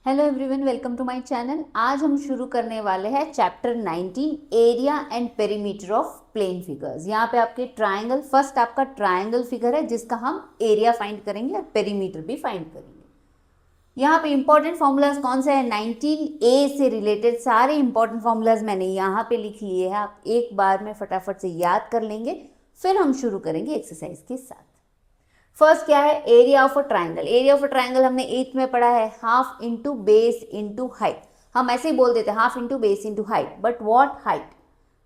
Hello everyone, welcome to my channel. आज हम शुरू करने वाले हैं chapter 19 area and perimeter of plane figures. यहाँ पे आपके ट्राइंगल, फर्स्ट आपका ट्राइंगल फिगर है जिसका हम एरिया फाइंड करेंगे और पेरीमीटर भी फाइंड करेंगे। यहाँ पे इंपॉर्टेंट फॉर्मूलाज कौन से हैं? 19A से रिलेटेड सारे इंपॉर्टेंट फॉर्मूलाज मैंने यहाँ पे लिख लिए हैं। आप एक बार में फटाफट से याद कर लेंगे, फिर हम शुरू करेंगे एक्सरसाइज के साथ। फर्स्ट क्या है? Area of a triangle. Area of a triangle हमने 8th में पढ़ा है, half into base into height. हम ऐसे ही बोल देते हैं half into base into height, but what height?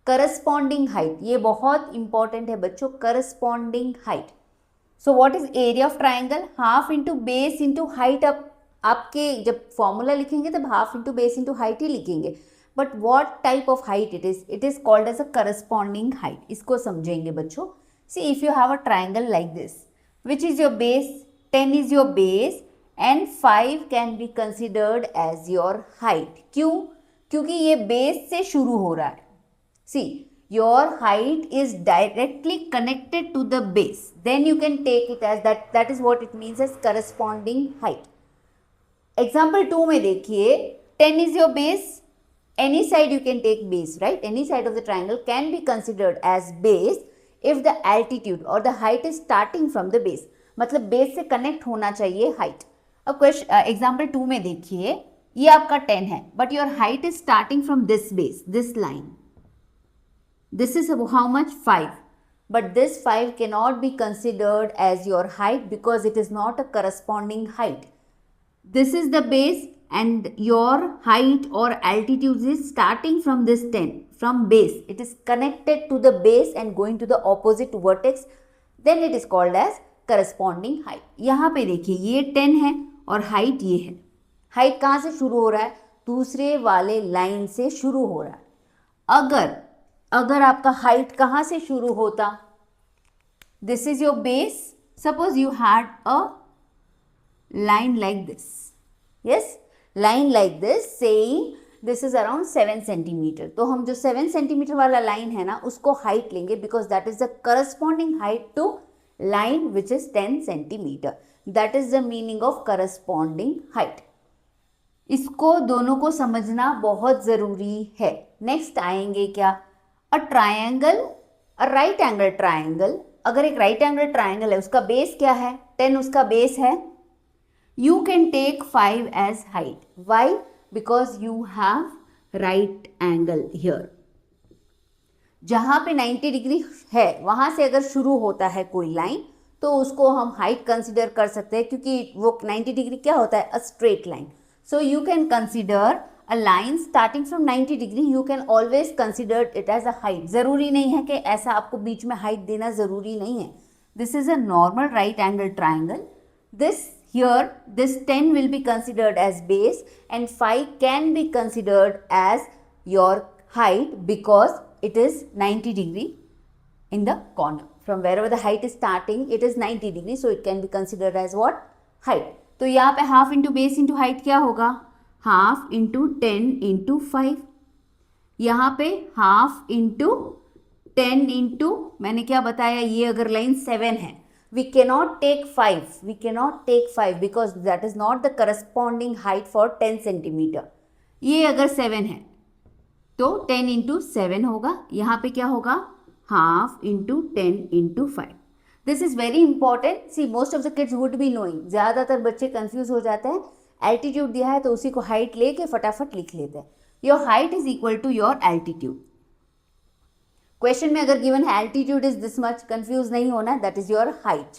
Corresponding height. ये बहुत इंपॉर्टेंट है बच्चों, corresponding height. So what is area of triangle? Half into base into height. आपके जब फॉर्मूला लिखेंगे तब half into base into height ही लिखेंगे, but what type of height it is? It is called as a corresponding height. इसको समझेंगे बच्चों। See if you have a triangle like this, which is your base? 10 is your base and 5 can be considered as your height. क्यों? क्योंकि ये base से शुरू हो रहा है। See, your height is directly connected to the base. Then you can take it as that. That is what it means as corresponding height. Example 2 में देखिए, 10 is your base. Any side you can take base, right? Any side of the triangle can be considered as base if the altitude or the height is starting from the base. मतलब base से connect होना चाहिए height. अब question example 2 में देखिए, ये आपका 10 है, but your height is starting from this base, this line. This is how much? 5, but this 5 cannot be considered as your height because it is not a corresponding height. This is the base and your height or altitude is starting from this 10, from base. It is connected to the base and going to the opposite vertex, then it is called as corresponding height. यहाँ पे देखिए, ये 10 है और height ये है। Height कहाँ से शुरू हो रहा है? दूसरे वाले लाइन से शुरू हो रहा है। अगर आपका हाइट कहाँ से शुरू होता? This is your base. Suppose you had a line like this. Yes, line like this saying this is around 7 centimeter. तो हम जो 7 centimeter वाला line है ना, उसको height लेंगे because that is the corresponding height to line which is 10 centimeter. That is the meaning of corresponding height. इसको दोनों को समझना बहुत ज़रूरी है। नेक्स्ट आएंगे क्या? A triangle, a right angle triangle. अगर एक राइट एंगल ट्राइंगल है, उसका बेस क्या है? 10 उसका बेस है। You can take 5 as height. Why? Because you have right angle here. जहाँ पे 90 डिग्री है वहाँ से अगर शुरू होता है कोई लाइन, तो उसको हम हाइट कंसिडर कर सकते हैं, क्योंकि वो 90 डिग्री क्या होता है? A straight line. So you can consider a line starting from 90 degree, you can always consider it as a height. ज़रूरी नहीं है कि ऐसा आपको बीच में हाइट देना ज़रूरी नहीं है। This is a normal right angle triangle. Here this 10 will be considered as base and 5 can be considered as your height because it is 90 degree in the corner. From wherever the height is starting, it is 90 degree, so it can be considered as what? Height. तो यहाँ पे half into base into height क्या होगा? half into 10 into 5. यहाँ पे half into 10 into, मैंने क्या बताया, ये अगर लाइन 7 है, we cannot take 5 because that is not the corresponding height for 10 centimeter. ये अगर 7 है तो 10 into 7 होगा। यहाँ पे क्या होगा? half into 10 into 5. This is very important. See, most of the kids would be knowing. ज़्यादातर बच्चे कंफ्यूज हो जाते हैं। एल्टीट्यूड दिया है तो उसी को हाइट लेके फटाफट लिख लेते हैं। Your height is equal to your altitude. Question में अगर गिवन है altitude is this much, confuse नहीं होना, that is your height.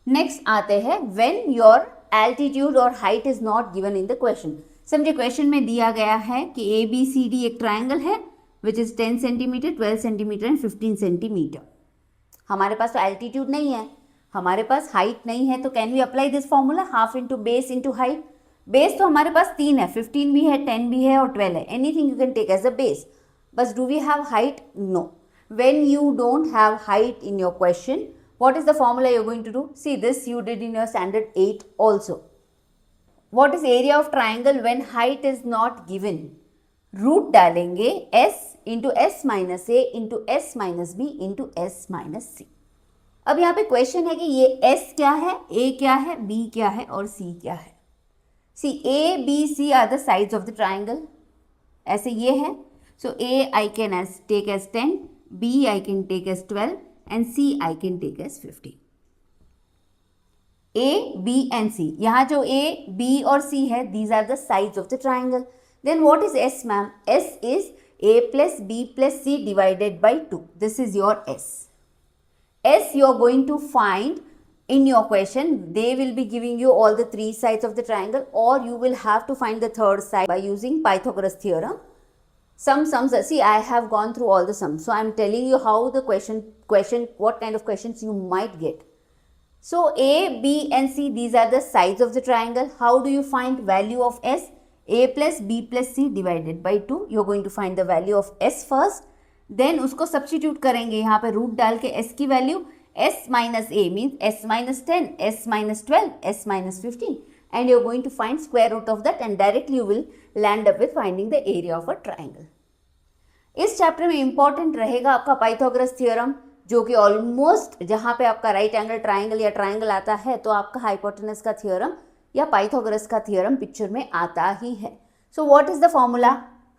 Next आते हैं व्हेन योर एल्टीट्यूड और height is not given in the question. समझे, क्वेश्चन में दिया गया है कि ABCD एक ट्राइंगल है which is 10 centimetre, 12 centimetre and 15 centimetre. हमारे पास तो एल्टीट्यूड नहीं है, हमारे पास हाइट नहीं है, तो can we apply this formula half into base into height? Base तो हमारे पास 3 है, 15 भी है, 10 भी है और 12 है। Anything you can take as a base. But do we have height? No. When you don't have height in your question, what is the formula you're going to do? See, this you did in your standard 8 also. What is area of triangle when height is not given? Root डालेंगे s into s minus a into s minus b into s minus c. अब यहाँ पे question है कि ये s क्या है, a क्या है, b क्या है और c क्या है। C A B C are the sides of the triangle, ऐसे ये है. So A I can take as 10, B I can take as 12 and C I can take as 15. A B and C, यहाँ जो A B और C है, these are the sides of the triangle. Then what is S ma'am? S is a plus b plus c divided by 2. This is your S. S you are going to find in your question. They will be giving you all the three sides of the triangle, or you will have to find the third side by using Pythagoras theorem. Some sums, see I have gone through all the sums, so I am telling you how the question what kind of questions you might get. So A, B and C, these are the sides of the triangle. How do you find value of S? A plus B plus C divided by 2. You are going to find the value of S first. Then उसको substitute करेंगे यहाँ पे root डाल के S की value. S minus A means S minus 10, S minus 12, S minus 15. And you are going to find square root of that, and directly you will land up with finding the area of a triangle. इस chapter में important रहेगा आपका Pythagoras theorem, जो कि almost जहाँ पे आपका right angle triangle या ट्राइंगल आता है तो आपका हाइपोटेनस का थ्योरम या पाइथागोरस का थ्योरम पिक्चर में आता ही है. So what is the formula?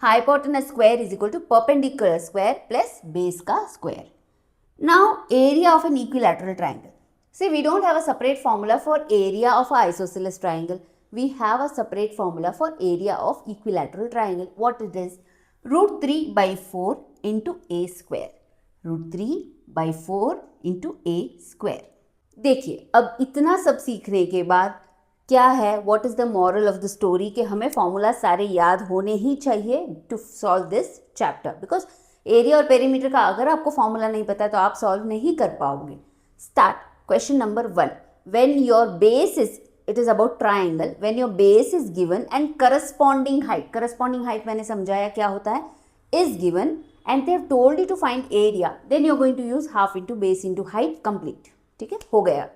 Hypotenuse square is equal to perpendicular square plus base का square. Now area of an equilateral triangle. See, we don't have a separate formula for area of an isosceles triangle. We have a separate formula for area of equilateral triangle. What it is? Root 3 by 4 into a square. Root 3 by 4 into a square. देखिए, अब इतना सब सीखने के बाद क्या है, what is the moral of the story, कि हमें फॉर्मूला सारे याद होने ही चाहिए to solve this chapter. Because area और पेरीमीटर का अगर आपको फॉर्मूला नहीं पता तो आप सॉल्व नहीं कर पाओगे. Start. Question number 1. When your base is, it is about triangle, when your base is given and corresponding height मैंने समझाया क्या होता है, is given and they have told you to find area, then you are going to use half into base into height. Complete. ठीक है, हो गया.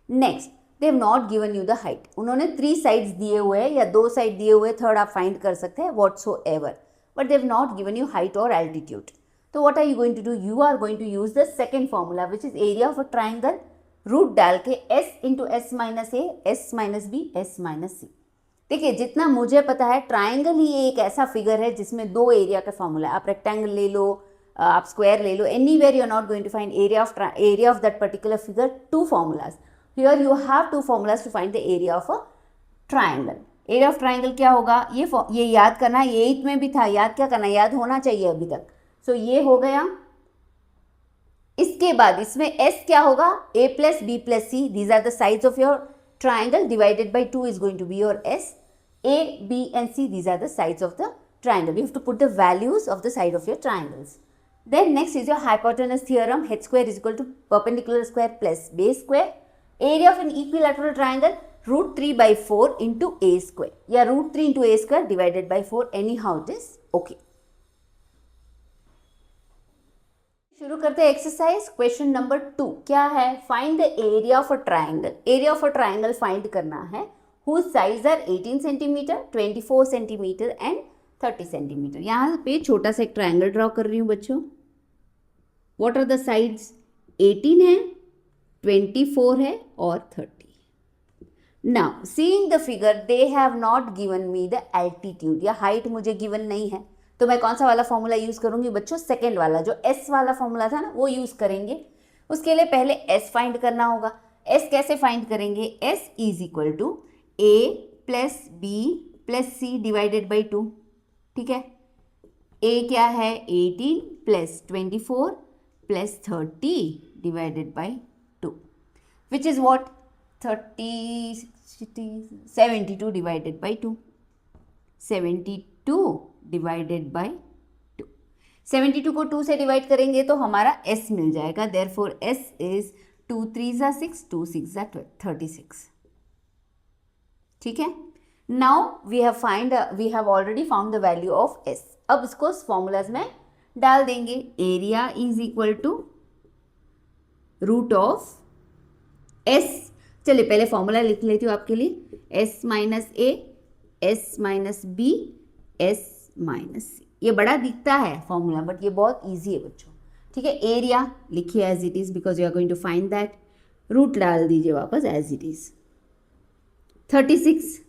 Next, they have not given you the height. उन्होंने 3 sides दिए हुए हैं या 2 side दिए हुए, थर्ड आप फाइंड कर सकते हैं whatsoever, but they have not given you height or altitude. So what are you going to do? You are going to use the second formula, which is area of a triangle. Root डाल के s into s minus a, s minus b, s minus c. देखिए, जितना मुझे पता है triangle ही एक ऐसा figure है जिसमें 2 एरिया का फॉर्मूला है. आप रेक्टेंगल ले लो, आप स्क्वायर ले लो, anywhere you are not going to find area of that particular figure. 2 formulas. Here you have 2 formulas to find the area of a triangle. Area of triangle क्या होगा, ये याद करना है. 8th में भी था, याद क्या करना, याद होना चाहिए अभी तक. सो ये हो गया. इसके बाद इसमें S क्या होगा, A plus B plus C, these are the sides of your triangle, divided by 2 is going to be your S. A, B and C, these are the sides of the triangle. You have to put the values of the side of your triangles. Then next is your hypotenuse theorem. H square is equal to perpendicular square plus base square. Area of an equilateral triangle, root 3 by 4 into a square. या root 3 into a square divided by 4. Anyhow it is okay. शुरू करते हैं exercise. Question number 2 क्या है? Find the area of a triangle. Area of a triangle find करना है whose sides are 18 centimetre, 24 centimetre and 30 centimetre. यहाँ पे छोटा सा एक ट्राइंगल ड्रॉ कर रही हूँ बच्चों. What are the sides? 18 है, 24 है और 30. Now seeing the figure, they have not given me the altitude, या हाइट मुझे गिवन नहीं है, तो मैं कौन सा वाला फॉर्मूला यूज करूंगी बच्चों? सेकेंड वाला, जो S वाला फॉर्मूला था ना, वो यूज करेंगे. उसके लिए पहले S फाइंड करना होगा. S कैसे फाइंड करेंगे? S is equal to A plus B plus C divided by 2. ठीक है, A क्या है? 18 plus 24 plus 30 divided by 2, which is what? 72 divided by 2. 72 divided by 2. 72 को 2 से डिवाइड करेंगे तो हमारा S मिल जाएगा. Therefore S is 2 3s are 6, 2 6s are 36. ठीक है. Now we have already found the value of S. अब इसको फॉर्मूलाज में डाल देंगे. Area is equal to root of S. चलिए पहले फॉर्मूला लिख लेती हूँ आपके लिए. S minus A, S minus B, S minus C. ये बड़ा दिखता है फॉर्मूला, बट ये बहुत इजी है बच्चों. ठीक है, एरिया लिखिए as it is because you are going to find that. Root डाल दीजिए वापस as it is. 36.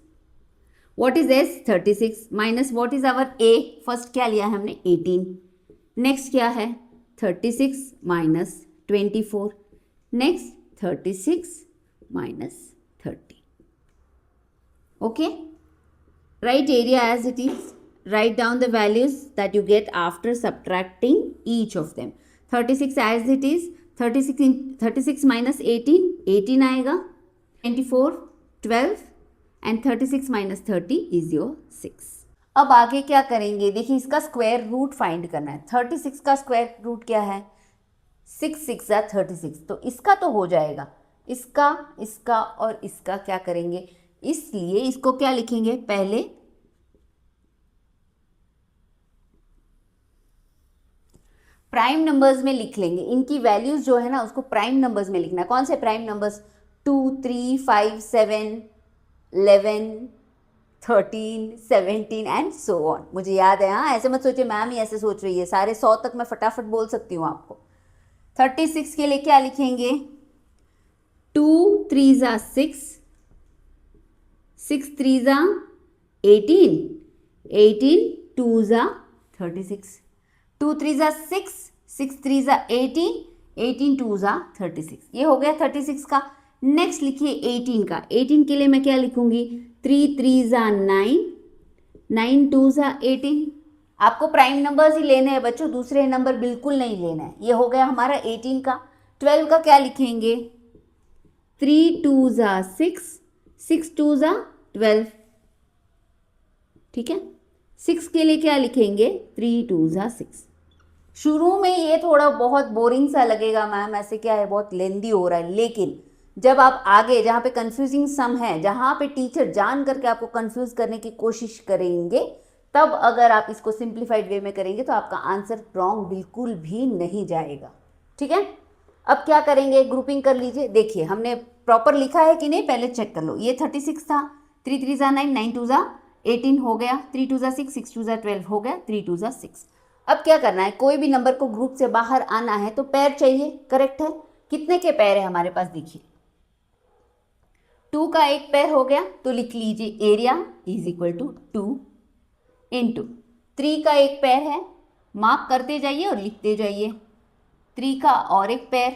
What is S 36 minus what is our a, first क्या लिया है हमने 18, नेक्स्ट क्या है 36 minus 24, next 36 minus 30. Okay, write area as it is, write down the values that you get after subtracting each of them. 36 as it is, 36 minus 18, 18 आएगा, 24, 12 and 36 minus 30 is your 6. अब आगे क्या करेंगे, देखिए इसका स्क्वायर रूट फाइंड करना है. 36 का स्क्वायर रूट क्या है 6 6 या 36, तो इसका तो हो जाएगा, इसका इसका और इसका क्या करेंगे, इसलिए इसको क्या लिखेंगे, पहले प्राइम नंबर्स में लिख लेंगे. इनकी वैल्यूज जो है ना उसको प्राइम नंबर्स में लिखना है. कौन से prime numbers, 2 3 5 7 11 13 17 and so on. मुझे याद है, हाँ ऐसे मत सोचिए मैम ही ऐसे सोच रही है, सारे 100 तक मैं फटाफट बोल सकती हूँ आपको. 36 के लिए क्या लिखेंगे, 2 3 जा 6, 6 3 जा 18, 18 2 जा 36, 2 3 जा 6, 6 3 जा 18, 18 2 जा 36. ये हो गया 36 का. नेक्स्ट लिखिए 18 का. 18 के लिए मैं क्या लिखूंगी, 3 3 जा 9, 9 2 जा 18. आपको प्राइम नंबर्स ही लेने हैं बच्चों, दूसरे नंबर बिल्कुल नहीं लेना है. ये हो गया हमारा 18 का. 12 का क्या लिखेंगे, 3 2 जा 6, 6 2 जा 12. ठीक है, 6 के लिए क्या लिखेंगे, 3 2 जा 6. शुरू में ये थोड़ा बहुत बोरिंग सा लगेगा मैम, ऐसे क्या है बहुत लेंदी हो रहा है, लेकिन जब आप आगे जहाँ पे कंफ्यूजिंग सम है, जहाँ पे टीचर जान करके आपको कंफ्यूज करने की कोशिश करेंगे, तब अगर आप इसको सिंप्लीफाइड वे में करेंगे तो आपका आंसर रॉन्ग बिल्कुल भी नहीं जाएगा. ठीक है, अब क्या करेंगे, ग्रुपिंग कर लीजिए. देखिए हमने प्रॉपर लिखा है कि नहीं, पहले चेक कर लो. ये 36 था, 3 3 जा 9, 9 2 जा 18 हो गया, 3 2 जा 6, 6 2 जा 12 हो गया, 3 2 जा 6. अब क्या करना है, कोई भी नंबर को ग्रुप से बाहर आना है तो पैर चाहिए. करेक्ट है, कितने के पैर है हमारे पास, देखिए 2 का एक पैर हो गया, तो लिख लीजिए area is equal to 2 into 3 का एक पैर है, मार्क करते जाइए और लिखते जाइए. 3 का और एक पैर,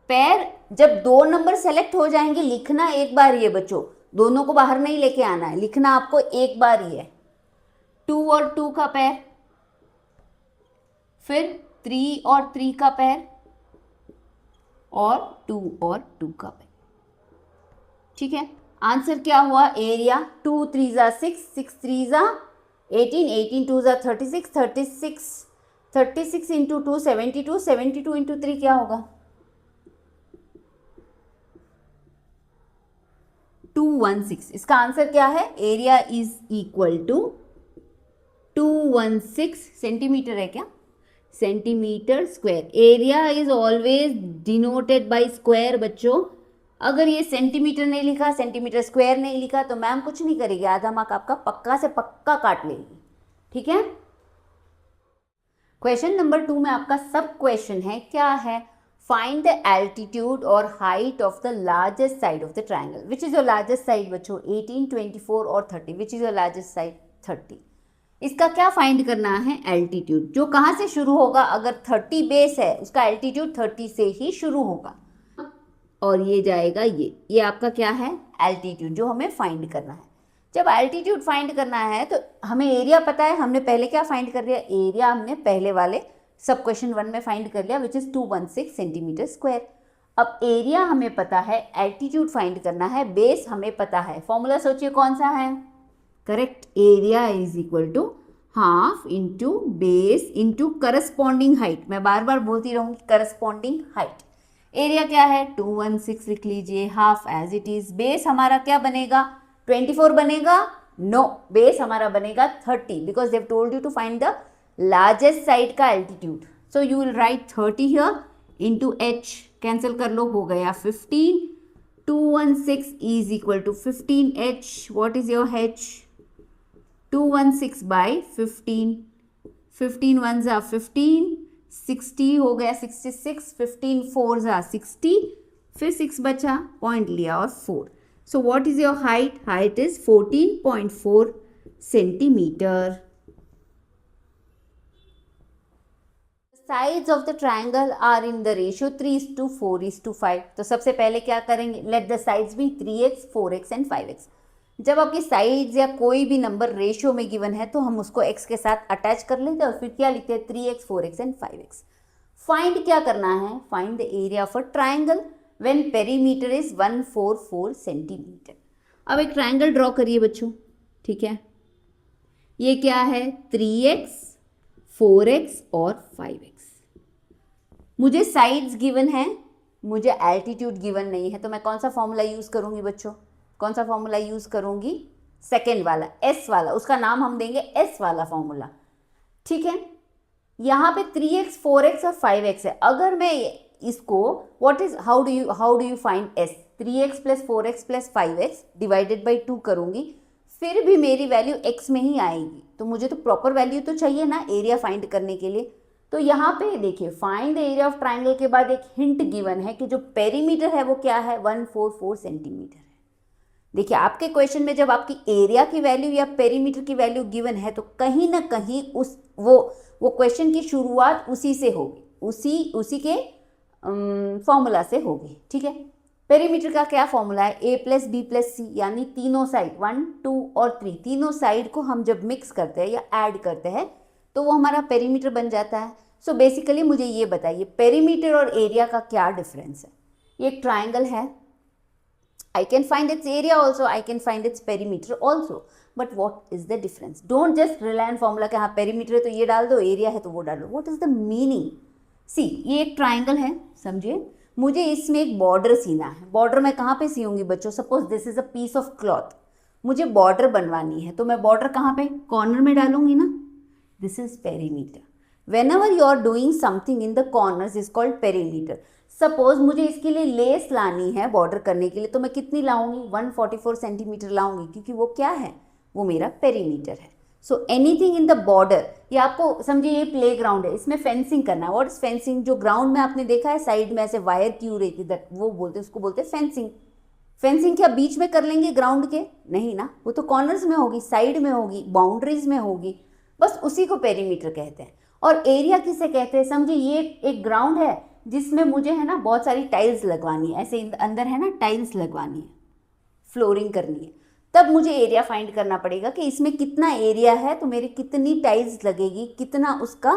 पैर जब 2 नंबर सेलेक्ट हो जाएंगे लिखना एक बार ही है बच्चों, दोनों को बाहर नहीं लेके आना है, लिखना आपको एक बार ही है. 2 और 2 का पैर, फिर 3 और 3 का पैर, और 2 और 2 का पैर. ठीक है, आंसर क्या हुआ, एरिया 2 3 जा 6, 6 3 जा 18, 18 2 जा 36, 36 36 इंटू 2 72, 72 इंटू 3 क्या होगा, 216. इसका आंसर क्या है, area is equal to 216 centimetre है क्या, centimetre square. Area is always denoted by square बच्चों. अगर ये सेंटीमीटर नहीं लिखा, सेंटीमीटर स्क्वायर नहीं लिखा, तो मैम कुछ नहीं करेगी, आधा मार्क आपका पक्का से पक्का काट लेगी. ठीक है, क्वेश्चन नंबर 2 में आपका सब क्वेश्चन है, क्या है, फाइंड द एल्टीट्यूड और height of the largest side of the triangle. Which is your largest side बच्चों, 18 24 और 30. Which is your largest side, 30. इसका क्या फाइंड करना है, एल्टीट्यूड. जो कहाँ से शुरू होगा, अगर 30 बेस है उसका एल्टीट्यूड 30 से ही शुरू होगा, और ये जाएगा ये आपका क्या है, एल्टीट्यूड, जो हमें फाइंड करना है. जब एल्टीट्यूड फाइंड करना है तो हमें एरिया पता है, हमने पहले क्या फाइंड कर लिया, एरिया हमने पहले वाले सब क्वेश्चन 1 में फाइंड कर लिया, विच इज 216 सेंटीमीटर स्क्वायर. अब एरिया हमें पता है, एल्टीट्यूड फाइंड करना है, बेस हमें पता है. फॉर्मूला सोचिए कौन सा है, correct, area is equal to half into base into corresponding height. मैं बार बार बोलती रहूँगी करस्पॉन्डिंग हाइट. एरिया क्या है, 216 लिख लीजिए, half as it is. Base हमारा क्या बनेगा, 24 बनेगा, नो, बेस हमारा बनेगा 30, because they told you to find the largest side का altitude. So you will write 30 here into H, cancel कर लो, हो गया 15. 216 is equal to 15h. What is your h, 216 by 15, 15 1 जा 15, 60 हो गया 66, 15 4 जा 60, फिर 6 बचा, पॉइंट लिया और 4. So what is your height? Height is 14.4 centimeter. Sides of the triangle are in the ratio 3:4:5. तो सबसे पहले क्या करेंगे? Let the sides be 3x, 4x and 5x. जब आपकी साइड्स या कोई भी नंबर रेशियो में गिवन है तो हम उसको x के साथ अटैच कर लेते हैं और फिर क्या लिखते हैं? 3x, 4x and 5x. Find क्या करना है? Find the area of a triangle when perimeter is 144 centimetre. अब एक ट्राइंगल ड्रॉ करिए बच्चों, ठीक है. ये क्या है? 3x, 4x और 5x. मुझे साइड्स गिवन है, मुझे एल्टीट्यूड गिवन नहीं है, तो मैं कौन सा फॉर्मूला यूज़ करूँगी बच्चों? कौन सा फॉर्मूला यूज़ करूँगी? सेकेंड वाला, एस वाला. उसका नाम हम देंगे एस वाला फॉर्मूला, ठीक है. यहाँ पे 3x, 4x और 5x है. अगर मैं इसको how do you find S? 3x plus 4x plus 5x divided by 2 करूँगी, फिर भी मेरी वैल्यू x में ही आएगी. तो मुझे तो प्रॉपर वैल्यू तो चाहिए ना एरिया फाइंड करने के लिए. तो यहाँ पे देखिए, find the area of triangle के बाद एक हिंट गिवन है कि जो पेरीमीटर है वो क्या है? 144 सेंटीमीटर है. देखिए, आपके क्वेश्चन में जब आपकी एरिया की वैल्यू या पेरीमीटर की वैल्यू गिवन है तो कहीं ना कहीं वो क्वेश्चन की शुरुआत उसी से होगी, उसी के फॉर्मूला से होगी, ठीक है. पेरीमीटर का क्या फॉर्मूला है? a प्लस बी प्लस सी, यानी तीनों साइड 1, 2 और 3 तीनों साइड को हम जब मिक्स करते हैं या ऐड करते हैं तो वो हमारा पेरीमीटर बन जाता है. सो बेसिकली मुझे ये बताइए, पेरीमीटर और एरिया का क्या डिफरेंस है? ये एक ट्राइंगल है, I can find its area also, I can find its perimeter also, but what is the difference? Don't just rely on formula कि हाँ perimeter है तो ये डाल दो, area है तो वो डाल दो. What is the meaning? See, ये एक ट्राइंगल है, समझिए. मुझे इसमें एक बॉर्डर सीना है. बॉर्डर मैं कहाँ पे सीऊंगी बच्चों? Suppose this is a piece of cloth. मुझे बॉर्डर बनवानी है तो मैं बॉर्डर कहाँ पे? कॉर्नर में डालूंगी ना. This is perimeter. Whenever you are doing something in the corners is called perimeter. Suppose मुझे इसके लिए लेस लानी है बॉर्डर करने के लिए, तो मैं कितनी लाऊंगी? 144 सेंटीमीटर लाऊंगी, क्योंकि वो क्या है? वो मेरा पेरीमीटर है. So anything in the border, ये आपको समझिए ये प्ले ग्राउंड है, इसमें फेंसिंग करना है. What is fencing? जो ग्राउंड में आपने देखा है साइड में ऐसे वायर की रही थी, दैट वो बोलते हैं, उसको बोलते हैं फेंसिंग. फेंसिंग क्या बीच में कर लेंगे ग्राउंड के? नहीं ना, वो तो कॉर्नर्स में होगी, साइड में होगी, बाउंड्रीज में होगी. बस उसी को पेरीमीटर कहते हैं. और एरिया किसे कहते हैं? समझिए ये एक ग्राउंड है जिसमें मुझे है ना बहुत सारी टाइल्स लगवानी है, ऐसे अंदर है ना टाइल्स लगवानी है, फ्लोरिंग करनी है. तब मुझे एरिया फाइंड करना पड़ेगा कि इसमें कितना एरिया है, तो मेरी कितनी टाइल्स लगेगी, कितना उसका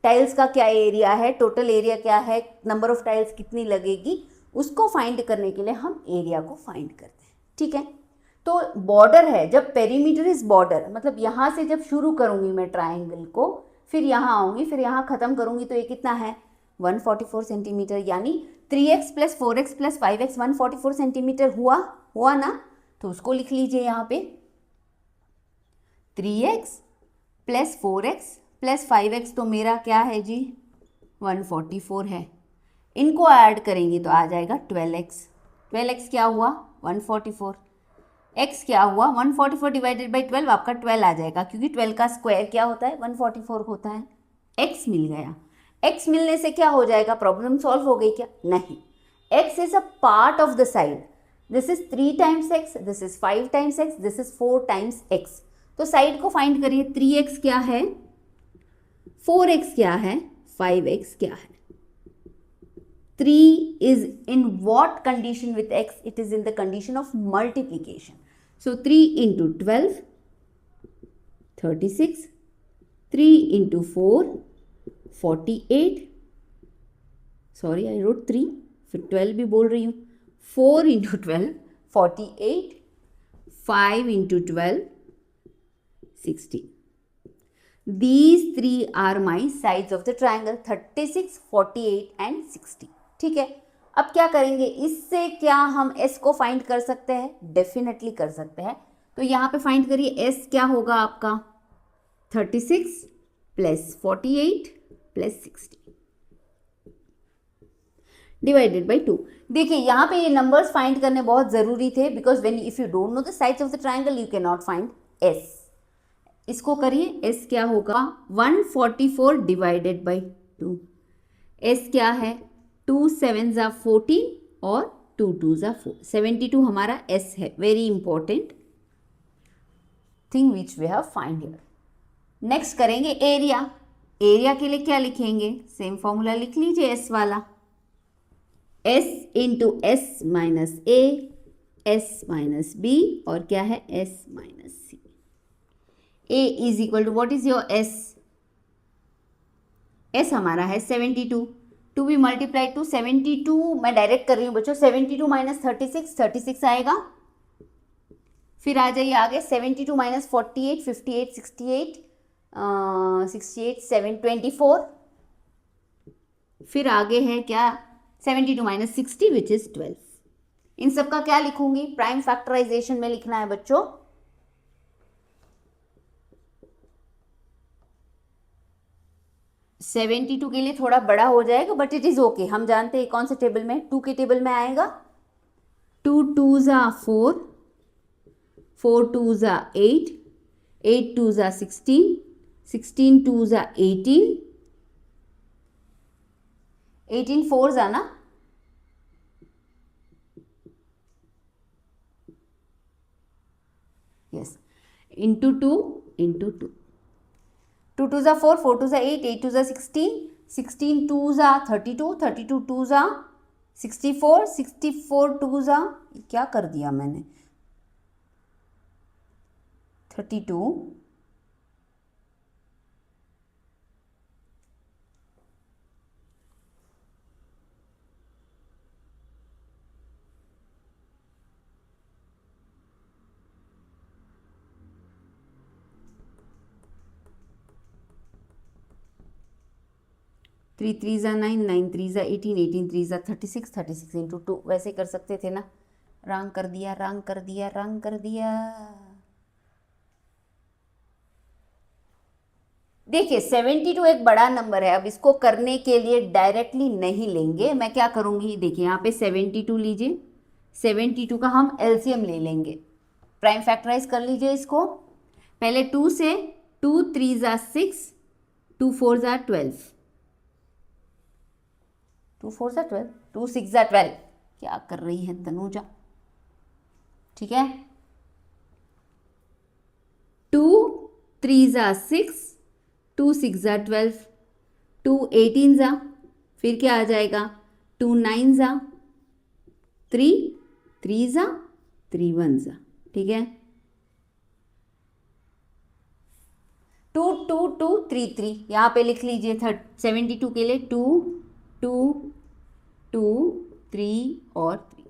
टाइल्स का क्या एरिया है, टोटल एरिया क्या है, नंबर ऑफ टाइल्स कितनी लगेगी, उसको फाइंड करने के लिए हम एरिया को फाइंड करते हैं, ठीक है. तो बॉर्डर है, जब पेरीमीटर इज बॉर्डर, मतलब यहाँ से जब शुरू करूँगी मैं ट्राइंगल को, फिर यहाँ आऊँगी, फिर यहाँ ख़त्म करूँगी, तो ये कितना है? 144 सेंटीमीटर. यानी 3x plus 4x plus 5x 144 centimetre हुआ ना. तो उसको लिख लीजिए यहाँ पे, 3x plus 4x plus 5x तो मेरा क्या है जी? 144 है. इनको ऐड करेंगे तो आ जाएगा 12x. 12x क्या हुआ? 144. x क्या हुआ? 144 डिवाइडेड बाई 12, आपका 12 आ जाएगा, क्योंकि 12 का स्क्वायर क्या होता है? 144 होता है. x मिल गया. x मिलने से क्या हो जाएगा? प्रॉब्लम सॉल्व हो गई क्या? नहीं. x is a part of the side. This is 3 times x, this is 5 times x, this is 4 times x. तो साइड को फाइंड करिए. 3x क्या है? 4x क्या है? 5x क्या है? 3 is in what condition with x? It is in the condition of multiplication. So 3 into 12, 36. 3 into 4, 48. Sorry, I wrote 3. फिर 12 भी बोल रही हूँ. 4 into 12, 48. 5 into 12, 60. These three are my sides of the triangle, 36, 48 and 60. ठीक है. अब क्या करेंगे? इससे क्या हम s को फाइंड कर सकते हैं? डेफिनेटली कर सकते हैं. तो यहाँ पे फाइंड करिए. s क्या होगा आपका? 36 प्लस 48 प्लस 60 डिवाइडेड बाई 2. देखिए यहाँ पे ये नंबर्स फाइंड करने बहुत ज़रूरी थे, because when if you don't know the sides of the triangle you can not find s. इसको करिए. s क्या होगा? 144 डिवाइडेड बाई 2. s क्या है? 2 7s are 14 और 2 2 ज़ा 4, 72 हमारा S है, very important thing which we have find here. Next करेंगे एरिया। एरिया के लिए क्या लिखेंगे, सेम फॉर्मूला लिख लीजिए S वाला, S into S minus A, S minus B, और क्या है S minus C। A is equal to what is your S, S हमारा है 72, टू बी मल्टीप्लाई टू 72, मैं डायरेक्ट कर रही हूँ बच्चों, 72 माइनस 36, 36 आएगा। फिर आ जाइए आगे, 72 माइनस 48, 58, 68, 68, 7, 24। फिर आगे है क्या, 72 माइनस 60 विच इज 12। इन सब का क्या लिखूंगी, प्राइम फैक्टराइजेशन में लिखना है बच्चों। सेवेंटी टू के लिए थोड़ा बड़ा हो जाएगा बट इट इज ओके, हम जानते हैं कौन से टेबल में, 2 के टेबल में आएगा। 2 2 ज़ा 4, 4 2 ज़ा 8, 8 2 ज़ा 16, 16 2 ज़ा 18, 18 4 ज़ा ना, यस, इंटू 2 इंटू 2, 2 2 ज़ा 4, 4 2 ज़ा 8, 8 2 ज़ा 16, 16 2 ज़ा 32, 32 2 ज़ा 64, 64 2 ज़ा, क्या कर दिया मैंने, 32, थ्री 3 ज़ा 9, 9 3 ज़ा 18, 18 3 ज़ा 36, 36 इंटू 2, वैसे कर सकते थे ना, रंग कर दिया, रंग कर दिया, रंग कर दिया। देखिए 72 एक बड़ा नंबर है, अब इसको करने के लिए डायरेक्टली नहीं लेंगे, मैं क्या करूंगी, देखिए यहाँ पे 72 लीजिए, 72 का हम एलसीएम ले लेंगे, प्राइम फैक्टराइज कर लीजिए इसको। पहले 2 से, 2 3 ज़ा 6, 2 4 ज़ा 12, 2 4 ज़ा 12, 2 6 ज़ा 12, क्या कर रही है तनुजा, ठीक है। 2 3 ज़ा 6, 2 6 ज़ा 12, 2 18 ज़ा, फिर क्या आ जाएगा, 2 9 ज़ा 3, 3 ज़ा 3 1 ज़ा, ठीक है। 2 2 2 3 3, यहाँ पे लिख लीजिए 72 के लिए 2 2 2 3 और 3।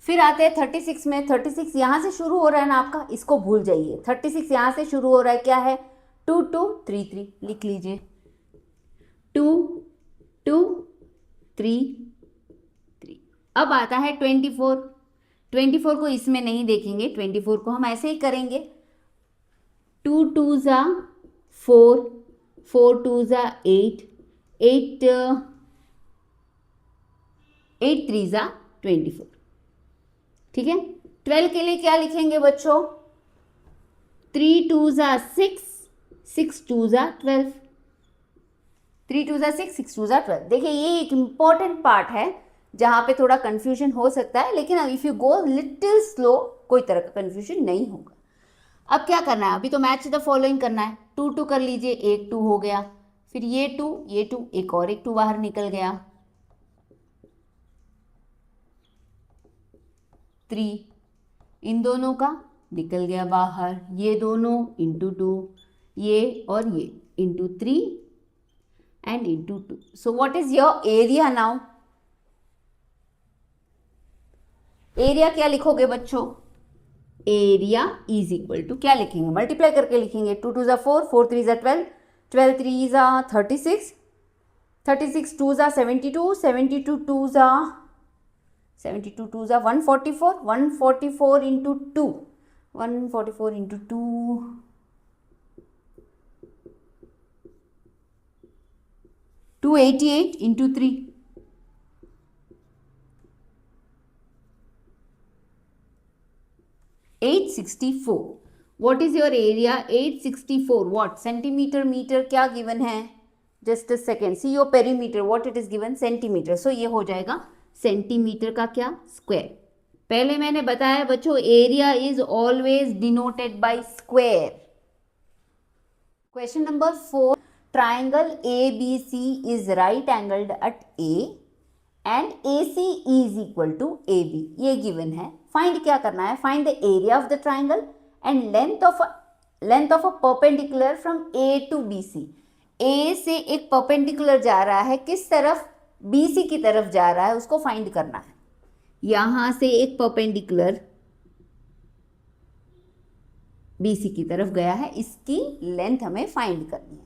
फिर आते हैं 36 में, 36 यहाँ से शुरू हो रहा है ना आपका, इसको भूल जाइए, 36 यहाँ से शुरू हो रहा है, क्या है 2 2 3 3, लिख लीजिए 2 2 3 3। अब आता है 24, 24 को इसमें नहीं देखेंगे, 24 को हम ऐसे ही करेंगे, 2 2 ज़ा 4, 4 2 ज़ा 8, 8 8 3 ज़ा 24, ठीक है। 12 के लिए क्या लिखेंगे बच्चों, 3 2 ज़ा 6, 6 2 ज़ा 12, 3 2 ज़ा 6, 6 2 ज़ा 12। देखिए ये एक इम्पॉर्टेंट पार्ट है जहाँ पे थोड़ा कंफ्यूजन हो सकता है, लेकिन if you go little slow कोई तरह का कंफ्यूजन नहीं होगा। अब क्या करना है, अभी तो मैच द फॉलोइंग करना है, 2 2 कर लीजिए, एक 2 हो गया, फिर ये 2 ये 2, एक और एक 2 बाहर निकल गया, 3 इन दोनों का निकल गया बाहर, ये दोनों इंटू 2, ये और ये into 3 and into 2। So what is your area now, area क्या लिखोगे बच्चों, एरिया इज इक्वल टू क्या लिखेंगे, मल्टीप्लाई करके लिखेंगे, 2 2 ज़ा 4, 4 3 ज़ा 12, 12 3 ज़ा 36, 36 2 ज़ा 72, 72 2 ज़ा 72 2 ज़ा 144, 144 into 2, 144 into 2, 288 into 3, 864। What is your area, 864 what, centimetre metre क्या गिवन है, just a second, see your perimeter, what it is given, centimetre, so ये हो जाएगा सेंटीमीटर का क्या स्क्वायर। पहले मैंने बताया बच्चों area is always denoted by square. Question number 4, triangle ABC is right angled at A and AC is equal to AB, ये गिवन है। फाइंड क्या करना है, find the area of the triangle and length of a perpendicular from A to BC। A से एक perpendicular जा रहा है, किस तरफ, BC की तरफ जा रहा है, उसको फाइंड करना है। यहां से एक परपेंडिकुलर BC की तरफ गया है, इसकी लेंथ हमें फाइंड करनी है।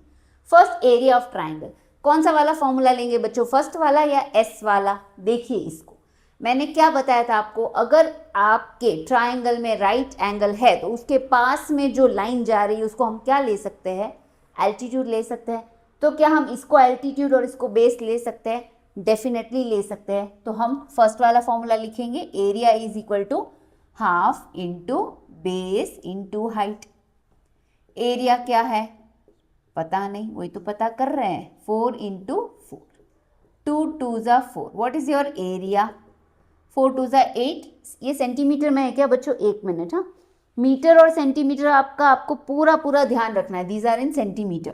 फर्स्ट एरिया ऑफ ट्राइंगल, कौन सा वाला फॉर्मूला लेंगे बच्चों, फर्स्ट वाला या S वाला। देखिए इसको मैंने क्या बताया था आपको, अगर आपके ट्राइंगल में राइट एंगल है तो उसके पास में जो लाइन जा रही है उसको हम क्या ले सकते हैं, एल्टीट्यूड ले सकते हैं। तो क्या हम इसको एल्टीट्यूड और इसको बेस ले सकते हैं, डेफिनेटली ले सकते हैं। तो हम फर्स्ट वाला फॉर्मूला लिखेंगे, area is equal to half into base into height. Area क्या है पता नहीं, वही तो पता कर रहे हैं, 4 इंटू 4, 2 2 ज़ा 4, व्हाट इज योर एरिया, 4 2 ज़ा 8। ये सेंटीमीटर में है क्या बच्चों, एक मिनट, हाँ मीटर और सेंटीमीटर आपको पूरा ध्यान रखना है, these are in centimetre.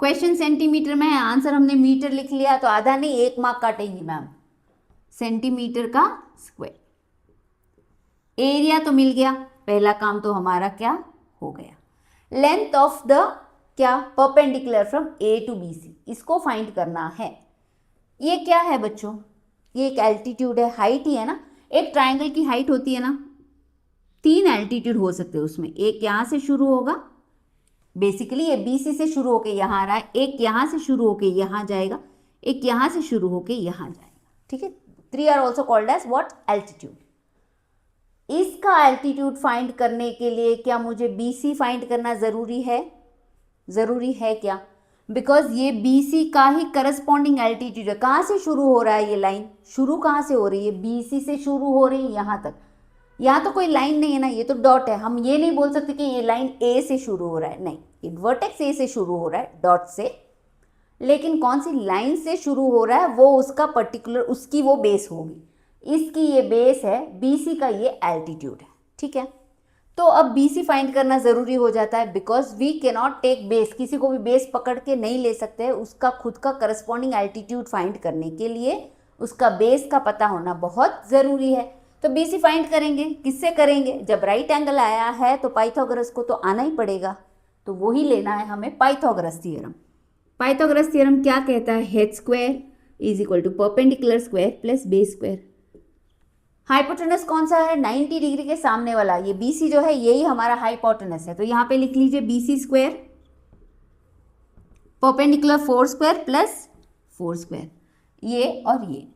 Question centimetre में है, आंसर हमने मीटर लिख लिया तो आधा नहीं 1 मार्क काटेंगी मैम। सेंटीमीटर का स्क्वायर, एरिया तो मिल गया, पहला काम तो हमारा क्या हो गया। लेंथ ऑफ द क्या perpendicular from A to BC, इसको फाइंड करना है। ये क्या है बच्चों, ये एक एल्टीट्यूड है, हाइट ही है ना। एक ट्राइंगल की हाइट होती है ना, 3 एल्टीट्यूड हो सकते हैं उसमें। एक यहाँ से शुरू होगा, बेसिकली ये BC से शुरू होके यहाँ आ रहा है, एक यहाँ से शुरू होके यहाँ जाएगा, एक यहाँ से शुरू होके यहाँ जाएगा, ठीक है। 3 are also called as what, altitude. इसका एल्टीट्यूड फाइंड करने के लिए क्या मुझे BC फाइंड करना ज़रूरी है, ज़रूरी है क्या, बिकॉज ये BC का ही करस्पॉन्डिंग एल्टीट्यूड है। कहाँ से शुरू हो रहा है ये लाइन, शुरू कहाँ से हो रही है, BC से शुरू हो रही है यहाँ तक। यहाँ तो कोई लाइन नहीं है ना, ये तो डॉट है। हम ये नहीं बोल सकते कि ये लाइन A से शुरू हो रहा है, नहीं, ये वर्टेक्स A से शुरू हो रहा है डॉट से, लेकिन कौन सी लाइन से शुरू हो रहा है वो उसका पर्टिकुलर, उसकी वो बेस होगी। इसकी ये बेस है, BC का ये एल्टीट्यूड है, ठीक है। तो अब BC फाइंड करना ज़रूरी हो जाता है, because we can not take base, किसी को भी बेस पकड़ के नहीं ले सकते हैं। उसका खुद का करस्पॉन्डिंग एल्टीट्यूड फाइंड करने के लिए उसका बेस का पता होना बहुत ज़रूरी है। तो BC फाइंड करेंगे, किससे करेंगे, जब राइट एंगल आया है तो पाइथागोरस को तो आना ही पड़ेगा, तो वही लेना है हमें, पाइथागोरस थ्योरम। पाइथागोरस थ्योरम क्या कहता है, head square is equal to perpendicular square plus base square. Hypotenuse कौन सा है, 90 डिग्री के सामने वाला, ये BC जो है यही हमारा हाइपोटेनस है। तो यहाँ पे लिख लीजिए BC square perpendicular 4 square plus 4 square, ये और ये।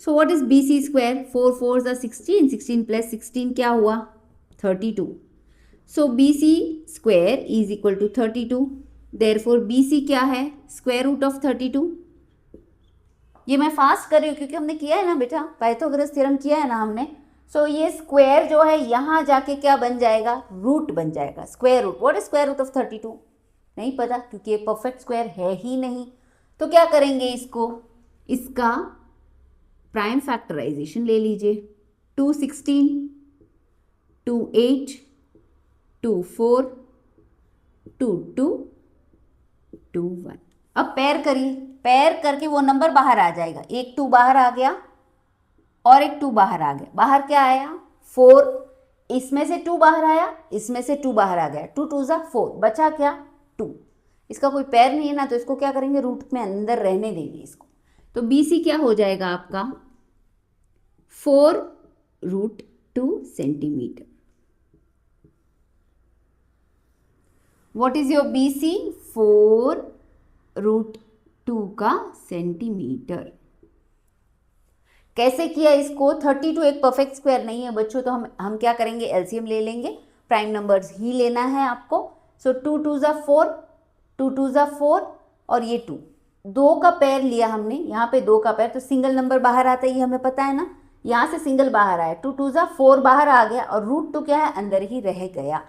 सो व्हाट इज BC स्क्वायर, 4 4 ज़ा 16, 16 प्लस 16 क्या हुआ 32। So BC square is equal to 32, therefore BC क्या है, स्क्वायर रूट ऑफ 32। ये मैं फास्ट कर रही हूँ क्योंकि हमने किया है ना बेटा, पाइथागोरस थ्योरम किया है ना हमने। सो ये स्क्वायर जो है यहाँ जाके क्या बन जाएगा, रूट बन जाएगा, square root. What is square root of 32, नहीं पता क्योंकि ये परफेक्ट स्क्वायर है ही नहीं। तो क्या करेंगे इसको, इसका प्राइम फैक्टराइजेशन ले लीजिए, 2 16, 2 8, 2 4, 2 2, 2 1। अब पैर करिए, पैर करके वो नंबर बाहर आ जाएगा, एक 2 बाहर आ गया और एक 2 बाहर आ गया। बाहर क्या आया 4, इसमें से 2 बाहर आया, इसमें से 2 बाहर आ गया, 2 2 ज़ा 4, बचा क्या 2। इसका कोई पैर नहीं है ना, तो इसको क्या करेंगे, रूट में अंदर रहने देंगे इसको। तो BC क्या हो जाएगा आपका 4√2 centimetre. What is your BC, 4√2 का सेंटीमीटर। कैसे किया इसको, 32 एक परफेक्ट स्क्वायर नहीं है बच्चों, तो हम क्या करेंगे, एलसीएम ले लेंगे, प्राइम नंबर्स ही लेना है आपको। सो 2 2 ज़ा 4, 2 2 ज़ा 4 और ये 2, 2 का पैर लिया हमने, यहाँ पे 2 का पैर, तो सिंगल नंबर बाहर आता है, ये हमें पता है ना, यहाँ से सिंगल बाहर आया, 2 2 ज़ा 4 बाहर आ गया और √2 क्या है, अंदर ही रह गया।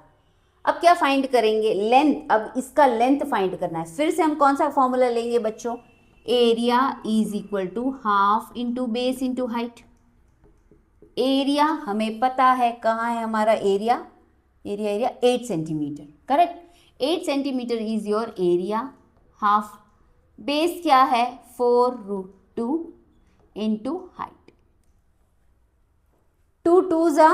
अब क्या फाइंड करेंगे, लेंथ। अब इसका लेंथ फाइंड करना है। फिर से हम कौन सा फॉर्मूला लेंगे बच्चों, area is equal to half into base into height. Area हमें पता है, कहाँ है हमारा area, area 8 centimetre, correct. 8 centimetre is your area. Half base क्या है, 4√2 इंटू हाइट। 2 2 जा